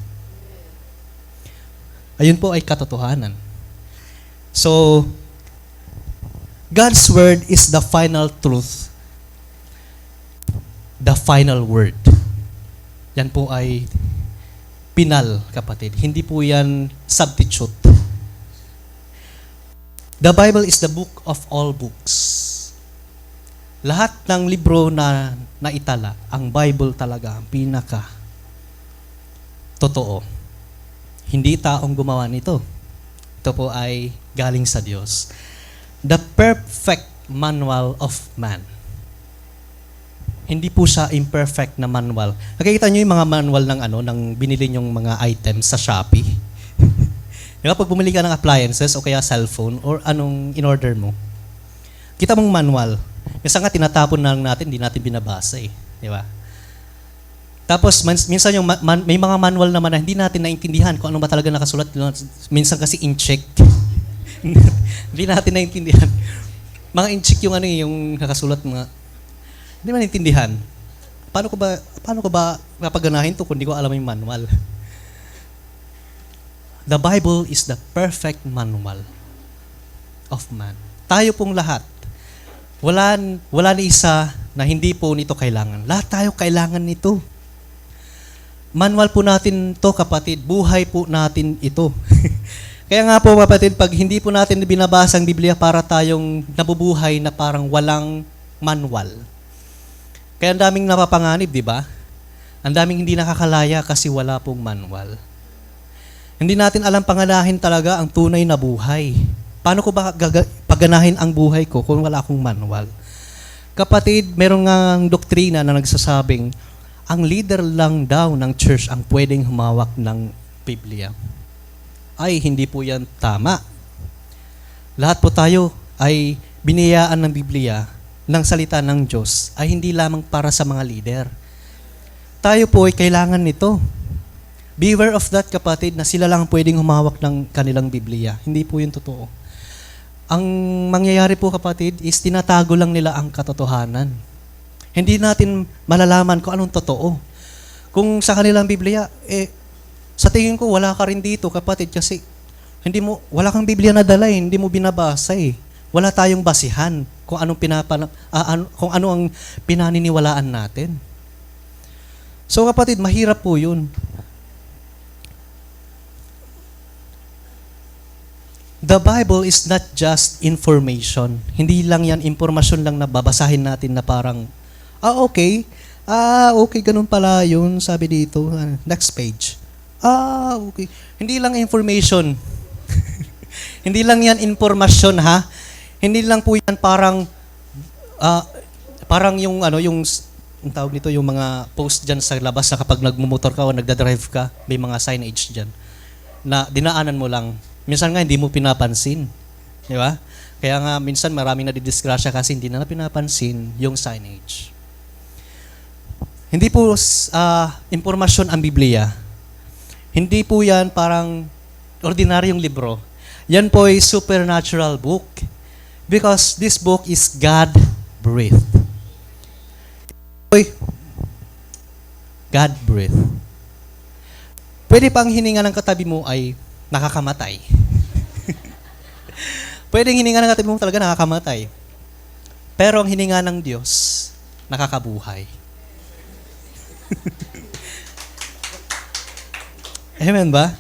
Ayun po ay katotohanan. So, God's word is the final truth. The final word. Yan po ay pinal, kapatid. Hindi po yan substitute. The Bible is the book of all books. Lahat ng libro na naitala, ang Bible talaga ang pinaka totoo. Hindi taong gumawa nito. Ito po ay galing sa Diyos. The perfect manual of man. Hindi po siya imperfect na manual. Nakikita niyo yung mga manual ng ng binili niyong mga items sa Shopee. Di ba, pag bumili ka ng appliances o kaya cellphone or anong in-order mo, kita mong manual. Minsan nga tinatapon na lang natin, hindi natin binabasa eh. Di ba? Tapos minsan yung may mga manual naman na hindi natin naintindihan kung ano ba talaga nakasulat. Minsan kasi in-check. Hindi natin naintindihan. Mga in-check yung yung nakasulat mga. Hindi man naintindihan. Paano ko ba mapaganahin to kung hindi ko alam yung manual? The Bible is the perfect manual of man. Tayo pong lahat. Wala ni isa na hindi po nito kailangan. Lahat tayo kailangan nito. Manual po natin to, kapatid. Buhay po natin ito. Kaya nga po, kapatid, pag hindi po natin binabasa ang Biblia, para tayong nabubuhay na parang walang manual. Kaya ang daming napapanganib, di ba? Ang daming hindi nakakalaya kasi wala pong manual. Hindi natin alam panganahin talaga ang tunay na buhay. Paano ko ba paganahin ang buhay ko kung wala akong manual? Kapatid, merong ngang doktrina na nagsasabing, ang leader lang daw ng church ang pwedeng humawak ng Biblia. Ay, hindi po yan tama. Lahat po tayo ay biniyaan ng Biblia, ng salita ng Diyos, ay hindi lamang para sa mga leader. Tayo po ay kailangan nito. Beware of that, kapatid, na sila lang pwedeng humawak ng kanilang Biblia. Hindi po yun totoo. Ang mangyayari po, kapatid, is tinatago lang nila ang katotohanan. Hindi natin malalaman kung anong totoo. Kung sa kanilang Biblia, sa tingin ko, wala ka rin dito, kapatid, kasi wala kang Biblia na dala, hindi mo binabasa eh. Wala tayong basihan kung kung ano ang pinaniniwalaan natin. So, kapatid, mahirap po yun. The Bible is not just information. Hindi lang yan, impormasyon lang na babasahin natin na parang, okay. Okay, ganun pala yun, sabi dito. Next page. Okay. Hindi lang information. Hindi lang yan impormasyon, ha? Hindi lang po yan parang yung tawag nito, yung mga post dyan sa labas na kapag nagmumotor ka o nagdadrive ka, may mga signage dyan na dinaanan mo lang. Minsan nga hindi mo pinapansin. Di ba? Kaya nga minsan maraming nadidisgrasya kasi hindi na pinapansin yung signage. Hindi po impormasyon ang Biblia. Hindi po yan parang ordinaryong libro. Yan po ay supernatural book. Because this book is God-breathed. God-breathed. Pwede pang hininga ng katabi mo ay nakakamatay. Pwedeng hininga ng katabi mo talaga nakakamatay. Pero ang hininga ng Diyos, nakakabuhay. Amen ba?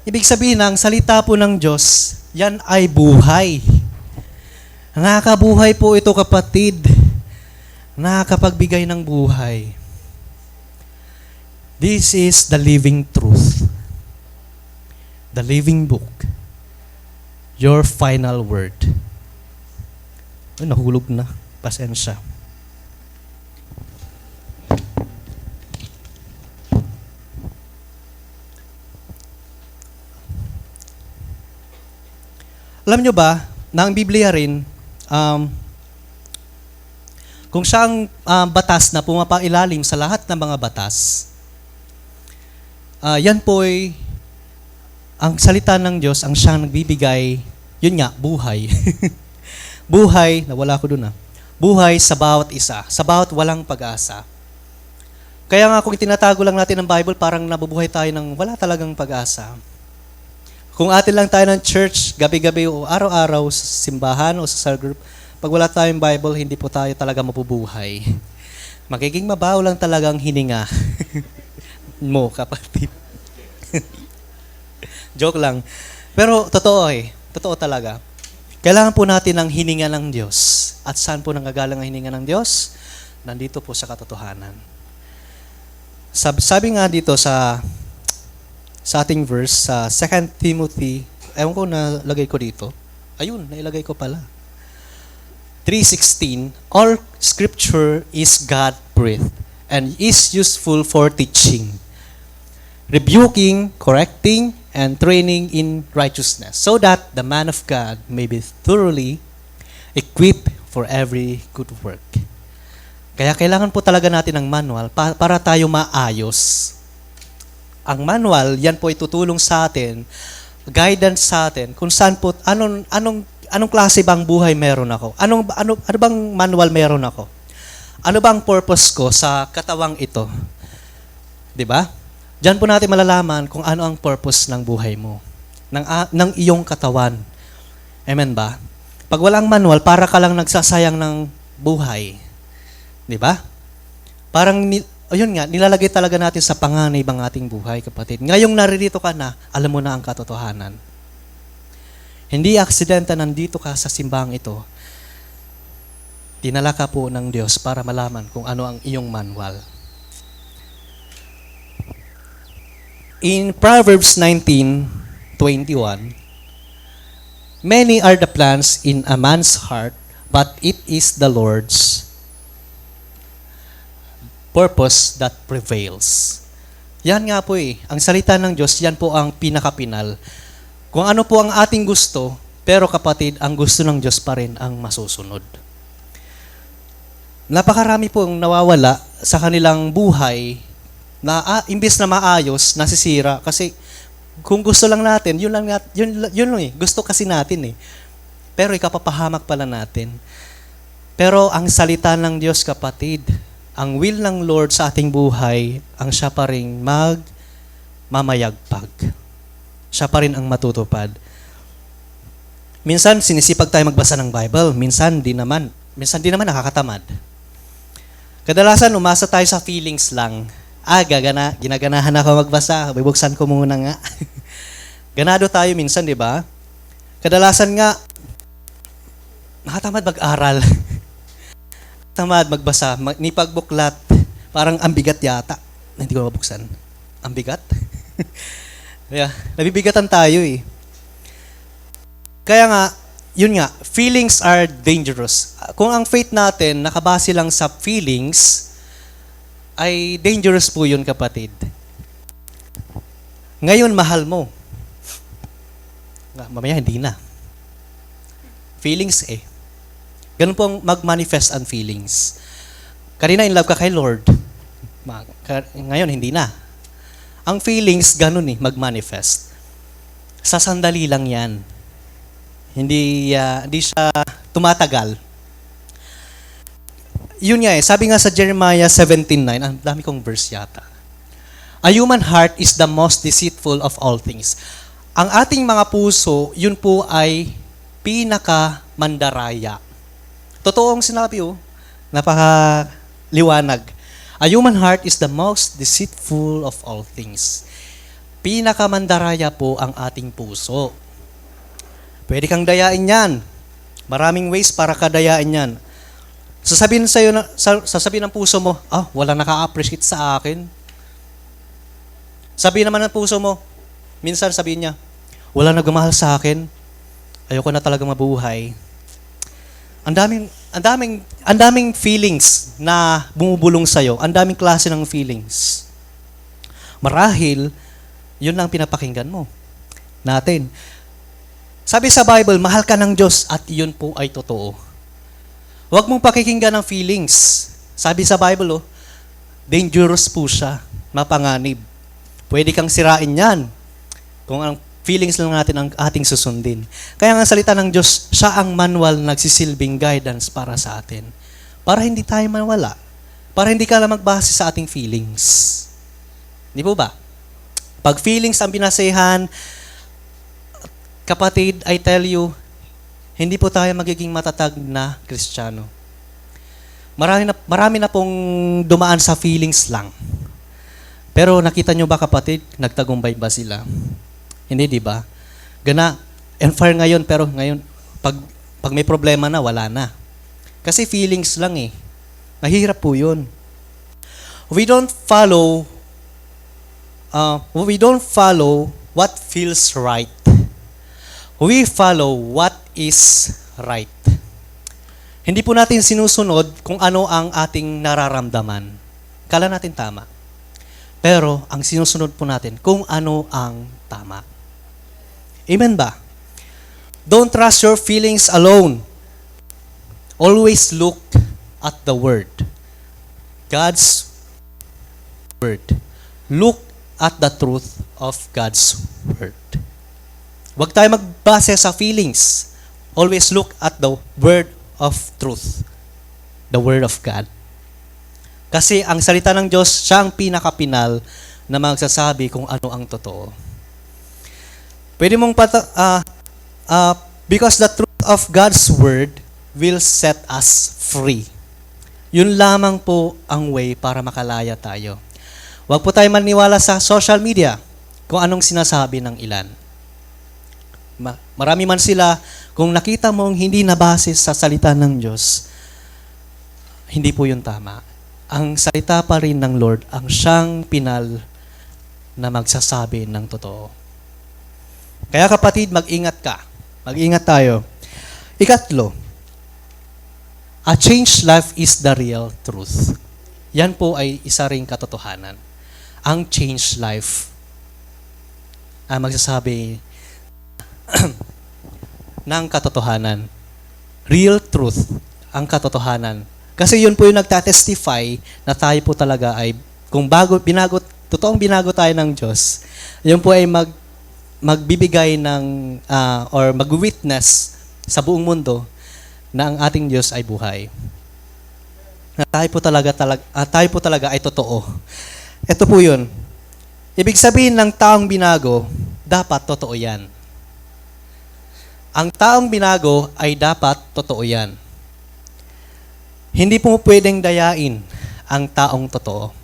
Ibig sabihin, ang salita po ng Diyos, yan ay buhay. Nakakabuhay po ito, kapatid. Nakakapagbigay ng buhay. This is the living truth. The living book. Your final word. Ay, nahulog na. Pasensya. Alam nyo ba, na ang Biblia rin, kung siyang batas na pumapailalim sa lahat ng mga batas, yan po ay ang salita ng Diyos, ang siyang nagbibigay, yun nga, buhay. Buhay, nawala ko dun buhay sa bawat isa, sa bawat walang pag-asa. Kaya nga kung itinatago lang natin ang Bible, parang nabubuhay tayo ng wala talagang pag-asa. Kung atin lang tayo ng church, gabi-gabi o araw-araw sa simbahan o sa cell group, pag wala tayong Bible, hindi po tayo talaga mabubuhay. Magiging mabaw lang talagang hininga mo, kapatid. Joke lang. Pero totoo totoo talaga. Kailangan po natin ng hininga ng Diyos. At saan po nanggagaling ang hininga ng Diyos? Nandito po sa katotohanan. Sabi nga dito sa ating verse, sa 2 Timothy, ewan ko nalagay ko dito. Ayun, nailagay ko pala. 3:16, all scripture is God-breathed and is useful for teaching, rebuking, correcting, and training in righteousness, so that the man of God may be thoroughly equipped for every good work. Kaya kailangan po talaga natin ng manual para tayo maayos. Ang manual, yan po ay tutulong sa atin, guidance sa atin, kung saan po, anong klase bang buhay meron ako? Ano bang manual meron ako? Ano bang purpose ko sa katawang ito? 'Di ba? Diyan po natin malalaman kung ano ang purpose ng buhay mo, ng iyong katawan. Amen ba? Pag walang manual, para ka lang nagsasayang ng buhay. 'Di ba? Parang ayun nga, nilalagay talaga natin sa panganib ang ating buhay, kapatid. Ngayong naririto ka na, alam mo na ang katotohanan. Hindi aksidente nandito ka sa simbahang ito. Dinala ka po ng Diyos para malaman kung ano ang iyong manual. In Proverbs 19:21, many are the plans in a man's heart, but it is the Lord's purpose that prevails. Yan nga po ang salita ng Diyos, yan po ang pinakapinal. Kung ano po ang ating gusto, pero kapatid, ang gusto ng Diyos pa rin ang masusunod. Napakarami po ang nawawala sa kanilang buhay na imbes na maayos, nasisira. Kasi kung gusto lang natin, yun lang gusto kasi natin Pero ikapapahamak pala natin. Pero ang salita ng Diyos, kapatid, ang will ng Lord sa ating buhay, ang siya pa rin mamayagpag. Siya pa rin ang matutupad. Minsan, sinisipag tayo magbasa ng Bible. Minsan, di naman nakakatamad. Kadalasan, umasa tayo sa feelings lang. Ginaganahan ako magbasa. Bubuksan ko muna nga. Ganado tayo minsan, di ba? Kadalasan nga, nakatamad mag-aral. Tamad magbasa, ni pagbuklat, parang ambigat yata. Hindi ko mabuksan. Ambigat? Yeah, nabibigatan tayo Kaya nga, yun nga, feelings are dangerous. Kung ang faith natin nakabase lang sa feelings, ay dangerous po yun, kapatid. Ngayon, mahal mo. Mamaya, hindi na. Feelings Ganun pong mag-manifest ang feelings. Kanina in love ka kay Lord. Ngayon, hindi na. Ang feelings, ganun mag-manifest. Sa sandali lang yan. Hindi siya tumatagal. Yun nga sabi nga sa Jeremiah 17:9, ang dami kong verse yata. A human heart is the most deceitful of all things. Ang ating mga puso, yun po ay pinaka-mandaraya. Totoong sinabi napakaliwanag. A human heart is the most deceitful of all things. Pinakamandaraya po ang ating puso. Pwede kang dayain yan. Maraming ways para kadayain yan. Sasabihin ng puso mo, wala naka-appreciate sa akin. Sabihin naman ng puso mo, minsan sabihin niya, wala nagmamahal sa akin. Ayoko na talaga mabuhay. Ang daming feelings na bumubulong sa'yo. Ang daming klase ng feelings. Marahil, yun lang pinapakinggan mo. Natin. Sabi sa Bible, mahal ka ng Diyos at yun po ay totoo. Huwag mong pakikinggan ng feelings. Sabi sa Bible, dangerous po siya. Mapanganib. Pwede kang sirain yan. Kung ang feelings lang natin ang ating susundin. Kaya nga salita ng Diyos, siya ang manual na nagsisilbing guidance para sa atin. Para hindi tayo mawala. Para hindi ka lang magbase sa ating feelings. Di po ba? Pag feelings ang binasehan, Kapatid, I tell you, hindi po tayo magiging matatag na Kristiyano. Marami na pong dumaan sa feelings lang. Pero nakita nyo ba kapatid, nagtagumpay ba sila? Hindi, di ba? Gana, and fire ngayon, pero ngayon, pag may problema na, wala na. Kasi feelings lang eh. Mahirap po yun. We don't follow what feels right. We follow what is right. Hindi po natin sinusunod kung ano ang ating nararamdaman. Kala natin tama. Pero ang sinusunod po natin kung ano ang tama. Amen ba? Don't trust your feelings alone. Always look at the Word. God's Word. Look at the truth of God's Word. Huwag tayo magbase sa feelings. Always look at the Word of truth. The Word of God. Kasi ang salita ng Diyos, siya ang pinakapinal na magsasabi kung ano ang totoo. Pwede mong because the truth of God's Word will set us free. Yun lamang po ang way para makalaya tayo. Huwag po tayo maniwala sa social media kung anong sinasabi ng ilan. Marami man sila, kung nakita mong hindi nabase sa salita ng Diyos, hindi po yun tama. Ang salita pa rin ng Lord, ang siyang pinal na magsasabi ng totoo. Kaya kapatid, mag-ingat ka. Mag-ingat tayo. Ikatlo, a changed life is the real truth. Yan po ay isa ring katotohanan. Ang changed life ay magsasabi ng katotohanan. Real truth, ang katotohanan. Kasi yun po yung nagtatestify na tayo po talaga ay, kung totoong binago tayo ng Diyos, yun po ay magbibigay ng, or mag-witness sa buong mundo na ang ating Diyos ay buhay. Na tayo po talaga ay totoo. Ito po yun. Ibig sabihin ng taong binago, dapat totoo yan. Ang taong binago ay dapat totoo yan. Hindi po pwedeng dayain ang taong totoo.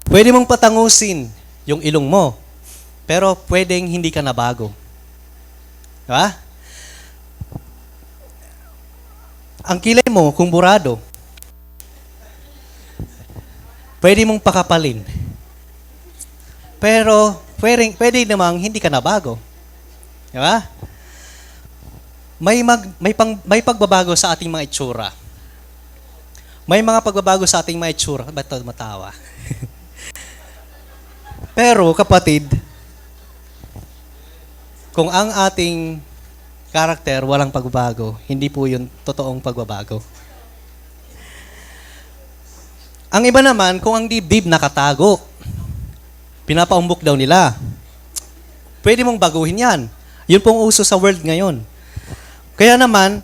Pwede mong patangusin yung ilong mo, pero pwedeng hindi ka nabago. Diba? Ang kilay mo, kung burado, pwede mong pakapalin. Pero pwede namang hindi ka nabago. Diba? May pagbabago sa ating mga itsura. May mga pagbabago sa ating mga itsura. Ba't ito matawa? Pero, kapatid, kung ang ating karakter walang pagbabago, hindi po yun totoong pagbabago. Ang iba naman, kung ang dibdib nakatago, pinapaumbok daw nila, pwede mong baguhin yan. Yun pong uso sa world ngayon. Kaya naman,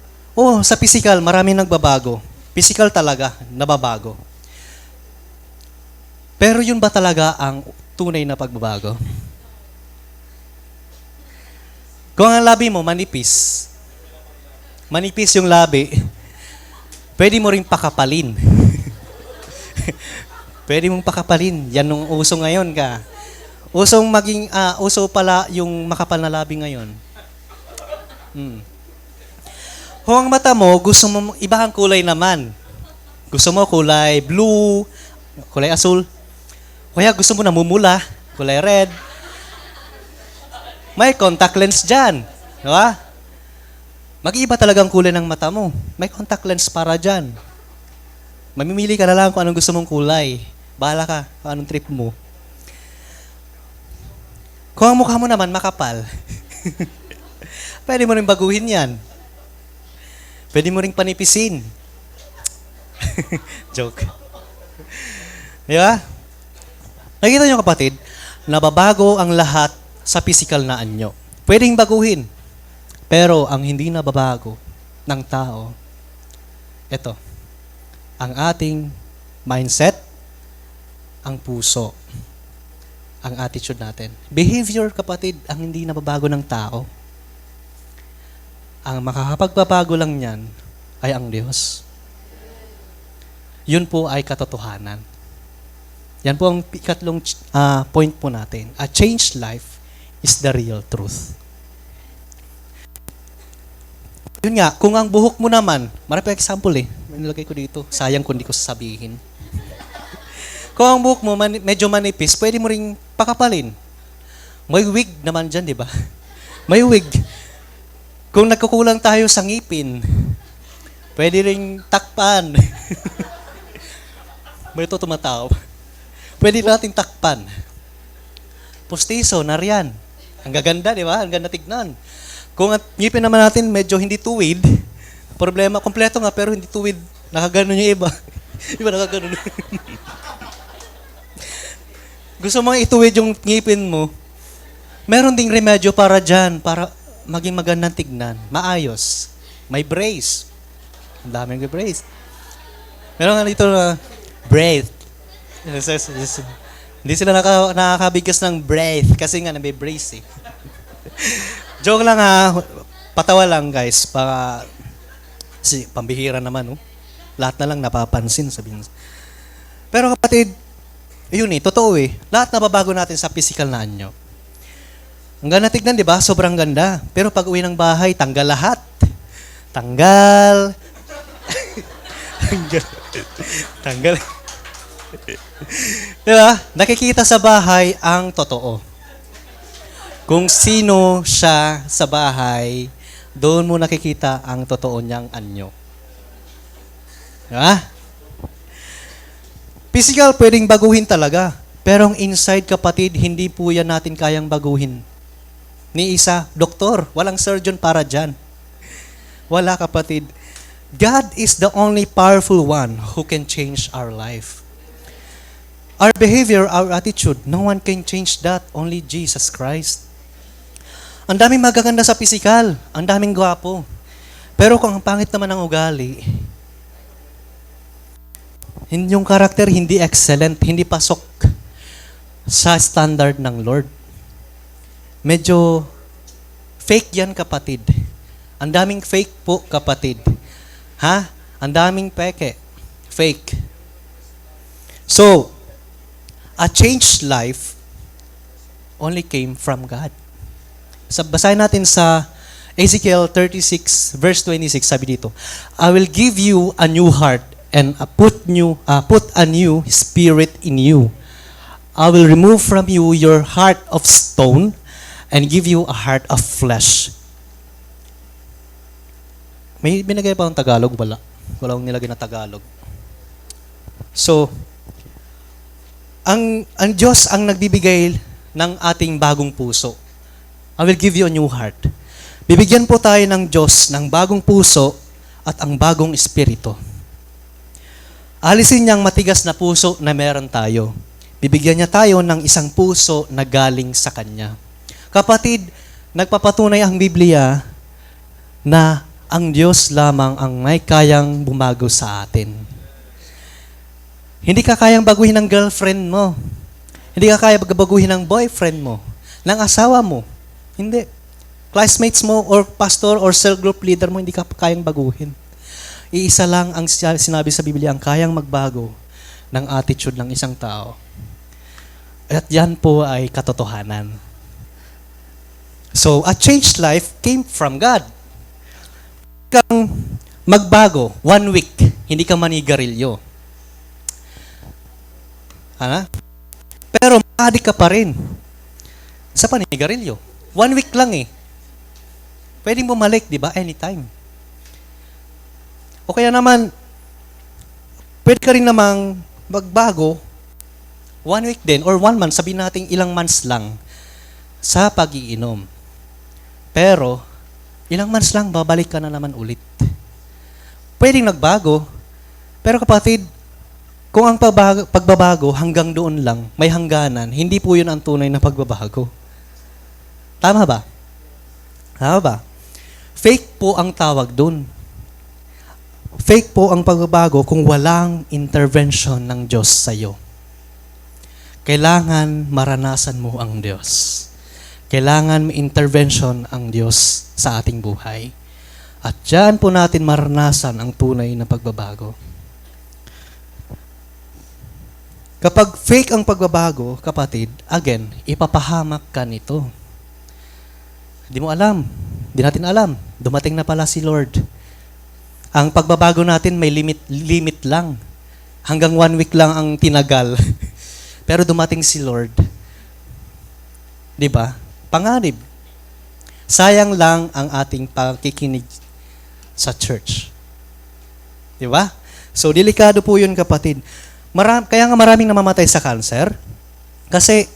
sa physical, marami nagbabago. Physical talaga, nababago. Pero yun ba talaga ang tunay na pagbabago? Kung ang labi mo, manipis yung labi, pwede mo rin pakapalin. Pwede mong pakapalin. Yan nung uso ngayon ka. Uso pala yung makapal na labi ngayon. Kung ang mata mo, gusto mo ibang kulay naman. Gusto mo kulay blue, kulay asul. Kaya gusto mo namumula, kulay red. May contact lens dyan. Diba? Mag-iiba talagang kulay ng mata mo. May contact lens para dyan. Mamimili ka na lang kung anong gusto mong kulay. Bahala ka kung anong trip mo. Kung ang mukha mo naman makapal, pwede mo rin baguhin yan. Pwede mo ring panipisin. Joke. Di ba? Nakikita nyo kapatid, nababago ang lahat sa physical na anyo. Pwedeng baguhin. Pero ang hindi nababago ng tao, ito, ang ating mindset, ang puso. ang attitude natin. Behavior, kapatid, ang hindi nababago ng tao. Ang makakapagbabago lang niyan ay ang Diyos. Yun po ay katotohanan. Yan po ang ikatlong point po natin. A changed life is the real truth. Yun nga, kung ang buhok mo naman, marami pa example may nilagay ko dito. Sayang kung di ko sasabihin. Kung ang buhok mo medyo manipis, pwede mo ring pakapalin. May wig naman dyan, di ba? May wig. Kung nagkukulang tayo sa ngipin, pwede ring takpan. May ito tumataw. Pwede natin takpan. Postiso, nariyan. Ang gaganda, di ba? Ang ganda tignan. Kung at ngipin naman natin medyo hindi tuwid, problema, kompleto nga pero hindi tuwid, nakaganon yung iba. Iba nakaganon. Gusto mong ituwid yung ngipin mo, meron ding remedyo para dyan, para maging magandang tignan. Maayos. May brace. Ang daming brace. Meron nga dito na brace. Hindi sila nakakabigkas ng breath kasi nga may brace Joke lang patawa lang guys, para kasi pambihira naman Lahat na lang napapansin sabihin. Pero kapatid, yun totoo lahat nababago natin sa physical na anyo. Ang ganda tignan, di ba? Sobrang ganda. Pero pag uwi ng bahay, tanggal lahat. Tanggal. Tanggal. Di ba? Nakikita sa bahay ang totoo. Kung sino siya sa bahay, doon mo nakikita ang totoo niyang anyo. Diba? Physical, pwedeng baguhin talaga. Pero ang inside, kapatid, hindi po yan natin kayang baguhin. Ni isa, doktor, walang surgeon para dyan. Wala, kapatid. God is the only powerful one who can change our life. Our behavior, our attitude, no one can change that, only Jesus Christ. Ang daming magaganda sa pisikal, ang daming gwapo. Pero kung ang pangit naman ang ugali, yung karakter hindi excellent, hindi pasok sa standard ng Lord. Medyo fake yan, kapatid. Ang daming fake po, kapatid. Ang daming peke. Fake. So, a changed life only came from God. Basahin natin sa Ezekiel 36 verse 26, sabi dito, I will give you a new heart and put a new spirit in you. I will remove from you your heart of stone and give you a heart of flesh. May binigay pa ng Tagalog? Wala. Wala akong nilagay na Tagalog. So, ang Diyos ang nagbibigay ng ating bagong puso. I will give you a new heart. Bibigyan po tayo ng Diyos ng bagong puso at ang bagong espiritu. Alisin niya ang matigas na puso na meron tayo. Bibigyan niya tayo ng isang puso na galing sa Kanya. Kapatid, nagpapatunay ang Biblia na ang Diyos lamang ang may kayang bumago sa atin. Hindi ka kayang baguhin ng girlfriend mo. Hindi ka kaya baguhin ng boyfriend mo, ng asawa mo. Hindi. Classmates mo or pastor or cell group leader mo, hindi ka kayang baguhin. Iisa lang ang sinabi sa Biblia ang kayang magbago ng attitude ng isang tao. At yan po ay katotohanan. So, a changed life came from God. Kang magbago, 1 week, hindi ka manigarilyo. Pero maadik ka pa rin sa paninigarilyo. 1 week lang Pwedeng bumalik, di ba? Anytime. O kaya naman, pwede ka rin namang magbago 1 week din or 1 month, sabihin natin ilang months lang sa pag-iinom. Pero, ilang months lang, babalik ka na naman ulit. Pwedeng nagbago, pero kapatid, kung ang pagbabago hanggang doon lang, may hangganan, hindi po yun ang tunay na pagbabago. Tama ba? Tama ba? Fake po ang tawag doon. Fake po ang pagbabago kung walang intervention ng Diyos sa iyo. kailangan maranasan mo ang Diyos. Kailangan may intervention ang Diyos sa ating buhay. At diyan po natin maranasan ang tunay na pagbabago. Kapag fake ang pagbabago, kapatid, again, ipapahamak ka nito. Di mo alam. Di natin alam. Dumating na pala si Lord. Ang pagbabago natin may limit lang. Hanggang 1 week lang ang tinagal. Pero dumating si Lord. Di ba? Panganib. Sayang lang ang ating pakikinig sa church. Di ba? So, delikado po yun, kapatid. Kaya nga maraming namamatay sa cancer. Kasi,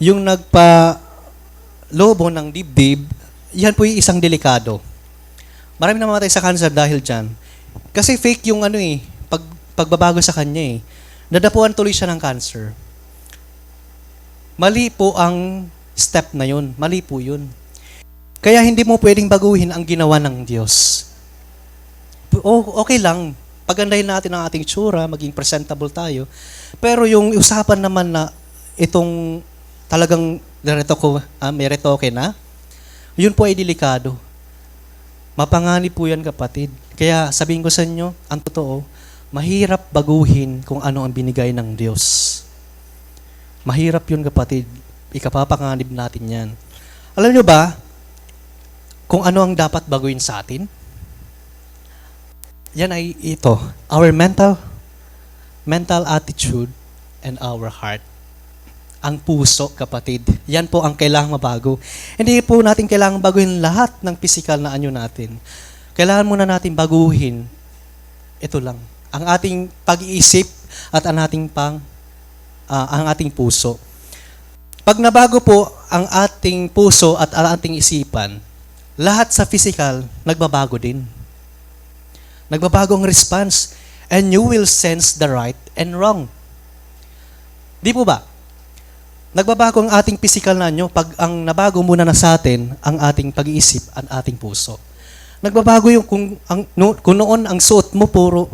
yung nagpa-lobo ng dibdib, yan po yung isang delikado. Maraming namamatay sa cancer dahil dyan. Kasi fake yung pagbabago sa kanya eh. Nadapuan tuloy siya ng cancer. Mali po ang step na yun. Mali po yun. Kaya hindi mo pwedeng baguhin ang ginawa ng Diyos. Okay lang. Pagandahin natin ang ating tsura, maging presentable tayo. Pero yung usapan naman na itong talagang may retoke na, yun po ay delikado. Mapanganib po yan, kapatid. Kaya sabihin ko sa inyo, ang totoo, mahirap baguhin kung ano ang binigay ng Diyos. Mahirap yun, kapatid. Ikapapanganib natin yan. Alam nyo ba kung ano ang dapat baguhin sa atin? Yan ay ito. Our mental attitude and our heart. Ang puso, kapatid. Yan po ang kailangang mabago. Hindi po natin kailangang baguhin lahat ng physical na anyo natin. Kailangan muna natin baguhin ito lang. Ang ating pag-iisip at ang ating puso. Pag nabago po ang ating puso at ang ating isipan, lahat sa physical, nagbabago din. Nagbabago ang response, and you will sense the right and wrong. Di po ba? Nagbabago ang ating physical na anyo pag ang nabago muna na sa atin ang ating pag-iisip at ating puso. Nagbabago yung kung noon ang suot mo puro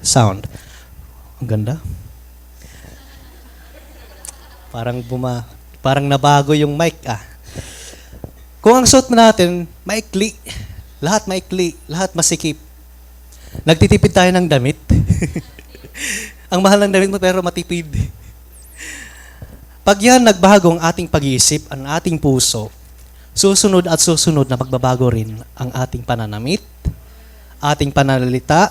sound. Ang ganda. Parang nabago yung mic Kung ang suot natin, maikli, lahat masikip. Nagtitipid tayo ng damit. Ang mahal ng damit mo pero matipid. Pag yan nagbago ang ating pag-iisip, ang ating puso, susunod na magbabago rin ang ating pananamit, ating pananalita,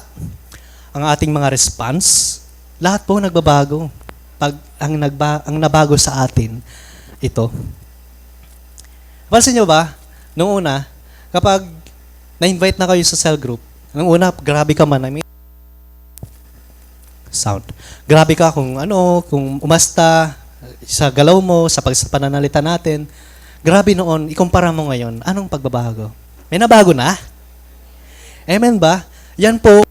ang ating mga response, lahat po nagbabago. Pag ang nabago sa atin, ito. Pansin nyo ba, noong una, kapag na-invite na kayo sa cell group, noong una, grabe ka manamit. Sound. Grabe ka kung umasta sa galaw mo, sa pananalita natin. Grabe noon, ikumpara mo ngayon, anong pagbabago? May nabago na? Amen ba? Yan po,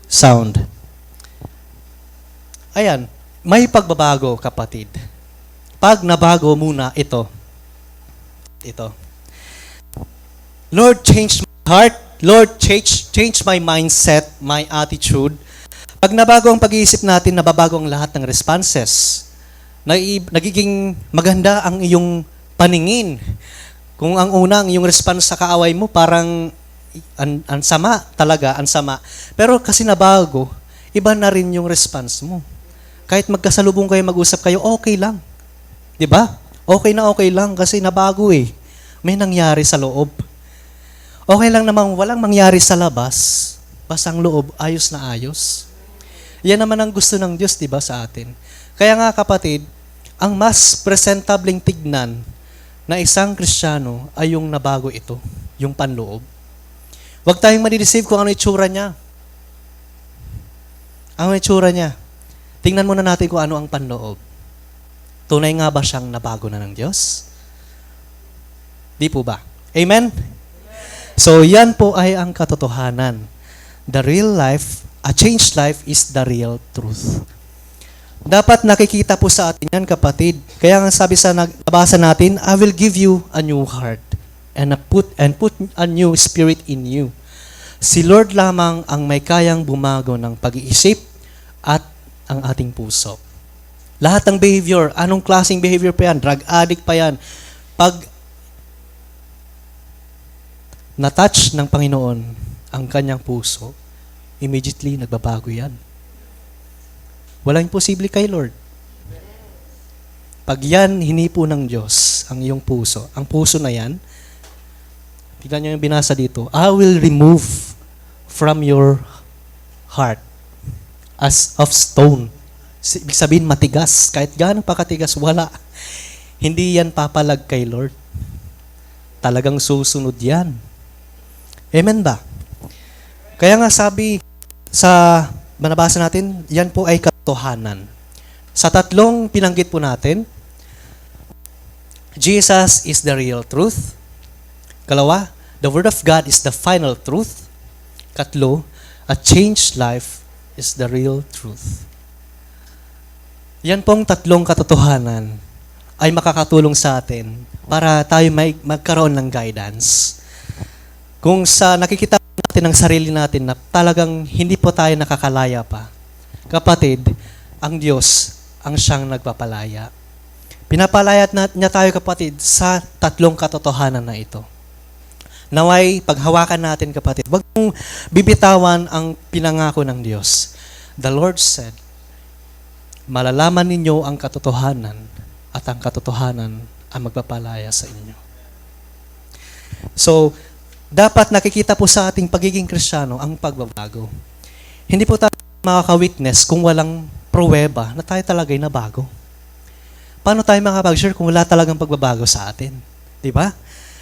sound. Ayan, may pagbabago, kapatid. Pag nabago muna ito. Lord, change my heart. Lord, change my mindset, my attitude. Pag nabago ang pag-iisip natin, nababago ang lahat ng responses. Nagiging maganda ang iyong paningin. Kung ang unang iyong response sa kaaway mo, parang ang sama talaga, ang sama. Pero kasi nabago, iba na rin yung response mo. Kahit magkasalubong kayo, mag-usap kayo, okay lang. 'Di ba? Okay lang kasi nabago eh. May nangyari sa loob. Okay lang namang walang mangyari sa labas, basta ang loob ayos na ayos. Yan naman ang gusto ng Diyos, 'di ba, sa atin. Kaya nga, kapatid, ang mas presentableng tignan na isang Kristiyano ay yung nabago ito, yung panloob. Huwag tayong mani-deceive kung ano itsura niya. Ano itsura niya? Tingnan muna natin kung ano ang panloob. Tunay nga ba siyang nabago na ng Diyos? Di po ba? Amen? So, yan po ay ang katotohanan. The real life, a changed life is the real truth. Dapat nakikita po sa atin yan, kapatid. Kaya nga sabi sa nabasa natin, I will give you a new heart and put a new spirit in you. Si Lord lamang ang may kayang bumago ng pag-iisip at ang ating puso. Lahat ng behavior, anong klaseng behavior pa yan? Drug addict pa yan. Pag na-touch ng Panginoon ang kanyang puso, immediately nagbabago yan. Walang imposible kay Lord. Pag yan hinipo ng Diyos ang iyong puso, ang puso na yan, tignan niyo yung binasa dito, I will remove from your heart as of stone. Ibig sabihin matigas. Kahit gaano pa katigas, wala. Hindi yan papalag kay Lord. Talagang susunod yan. Amen ba? Kaya nga sabi sa manabasa natin, yan po ay katotohanan. Sa tatlong pinanggit po natin, Jesus is the real truth. Kalawa, the Word of God is the final truth. Katlo, a changed life is the real truth. Yan pong tatlong katotohanan ay makakatulong sa atin para tayo magkaroon ng guidance. Kung sa nakikita natin ng sarili natin na talagang hindi po tayo nakakalaya pa, kapatid, ang Diyos ang siyang nagpapalaya. Pinapalaya niya tayo, kapatid, sa tatlong katotohanan na ito. Naway, paghawakan natin, kapatid, wag mong bibitawan ang pinangako ng Diyos. The Lord said, malalaman ninyo ang katotohanan at ang katotohanan ang magpapalaya sa inyo. So, dapat nakikita po sa ating pagiging Kristiyano ang pagbabago. Hindi po tayo makaka-witness kung walang pruweba na tayo talaga'y nabago. Paano tayo makapag-share kung wala talagang pagbabago sa atin? Di ba?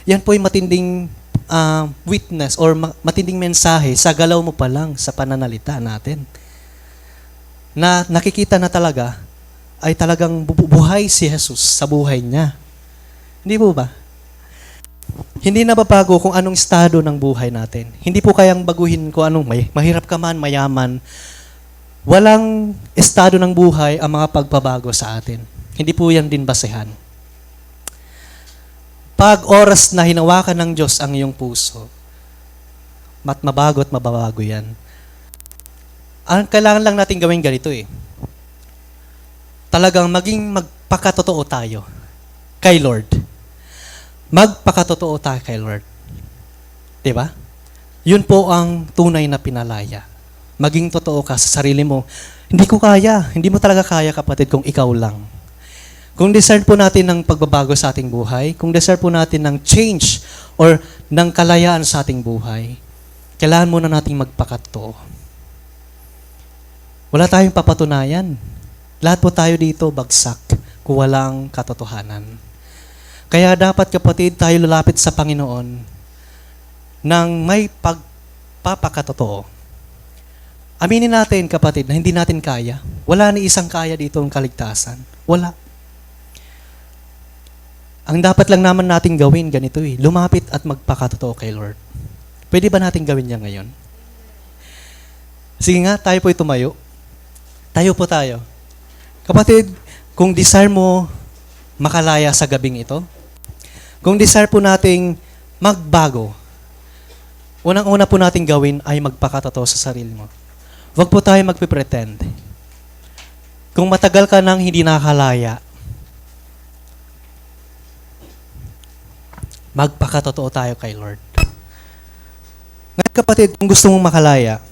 Yan po yung matinding witness or matinding mensahe sa galaw mo pa lang sa pananalita natin. Na nakikita na talaga ay talagang buhay si Jesus sa buhay niya. Hindi po ba? Hindi na babago kung anong estado ng buhay natin. Hindi po kayang baguhin kung anong mahirap ka man, mayaman. Walang estado ng buhay ang mga pagbabago sa atin. Hindi po yan din basehan. Pag oras na hinawakan ng Diyos ang iyong puso, mabago at mababago yan. Ang kailangan lang natin gawin ganito talagang maging magpakatotoo tayo kay Lord. Magpakatotoo tayo kay Lord. Diba? Yun po ang tunay na pinalaya. Maging totoo ka sa sarili mo. Hindi ko kaya. Hindi mo talaga kaya, kapatid, kung ikaw lang. Kung desire po natin ng pagbabago sa ating buhay, kung desire po natin ng change or ng kalayaan sa ating buhay, kailangan muna nating magpakatotoo. Wala tayong papatunayan. Lahat po tayo dito bagsak kung walang katotohanan. Kaya dapat, kapatid, tayo lalapit sa Panginoon ng may pagpapakatotoo. Aminin natin, kapatid, na hindi natin kaya. Wala ni isang kaya dito ang kaligtasan. Wala. Ang dapat lang naman natin gawin, ganito lumapit at magpakatotoo kay Lord. Pwede ba natin gawin yan ngayon? Sige nga, tayo po'y tumayo. Tayo po tayo. Kapatid, kung desire mo makalaya sa gabing ito, kung desire po nating magbago, unang-una po nating gawin ay magpakatotoo sa sarili mo. Huwag po tayo magpipretend. Kung matagal ka nang hindi nakakalaya, magpakatotoo tayo kay Lord. Ngayon, kapatid, kung gusto mong makalaya,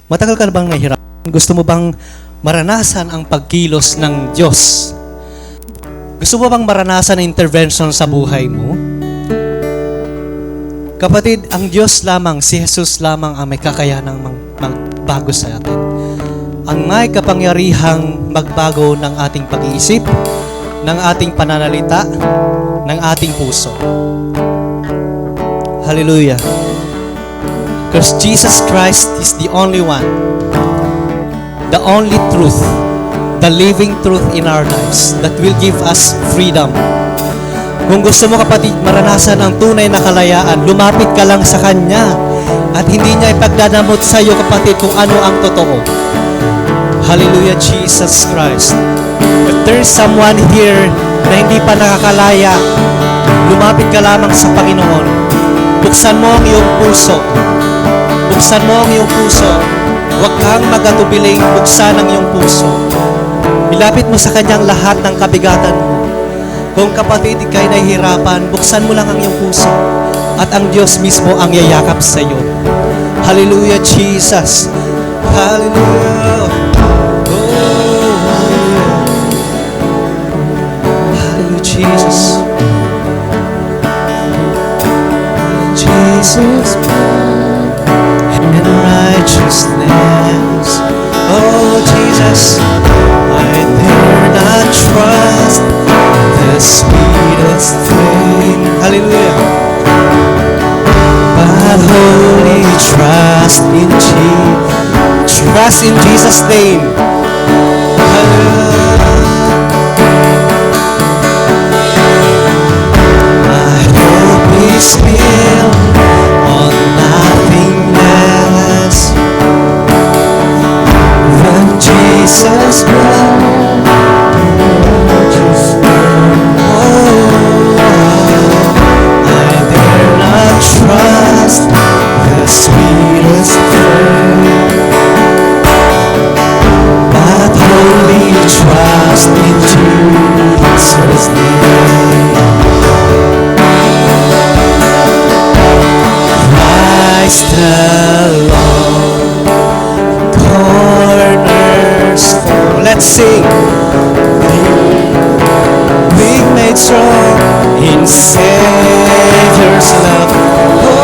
matagal ka na bang nahihirap? Gusto mo bang maranasan ang pagkilos ng Diyos? Gusto mo bang maranasan ang intervention sa buhay mo? Kapatid, ang Diyos lamang, si Jesus lamang ang may kakayanang magbago sa atin. Ang may kapangyarihang magbago ng ating pag-iisip, ng ating pananalita, ng ating puso. Hallelujah. Because Jesus Christ is the only one, the only truth, the living truth in our lives that will give us freedom. Kung gusto mo, kapatid, maranasan ang tunay na kalayaan, lumapit ka lang sa Kanya at hindi niya ipagdadamot sa iyo, kapatid, kung ano ang totoo. Hallelujah, Jesus Christ. If there is someone here na hindi pa nakakalaya, lumapit ka lamang sa Panginoon. Buksan mo ang iyong puso. Buksan mo ang iyong puso. Huwag kang magatubiling, buksan ang iyong puso. Ilapit mo sa Kanyang lahat ng kabigatan mo. Kung kapatid ika'y nahihirapan, buksan mo lang ang iyong puso. At ang Diyos mismo ang yayakap sa iyo. Hallelujah, Jesus. Hallelujah. Hallelujah, Jesus. Jesus and righteousness. Oh, Jesus, I dare not trust the sweetest thing. Hallelujah. But wholly trust in Jesus. Trust in Jesus' name. Hallelujah. My hope is built on nothing less than Jesus' blood. I dare not trust the sweetest thing, but wholly trust in Jesus' name. Christ alone, cornerstone. Let's sing. Being made strong in Savior's love.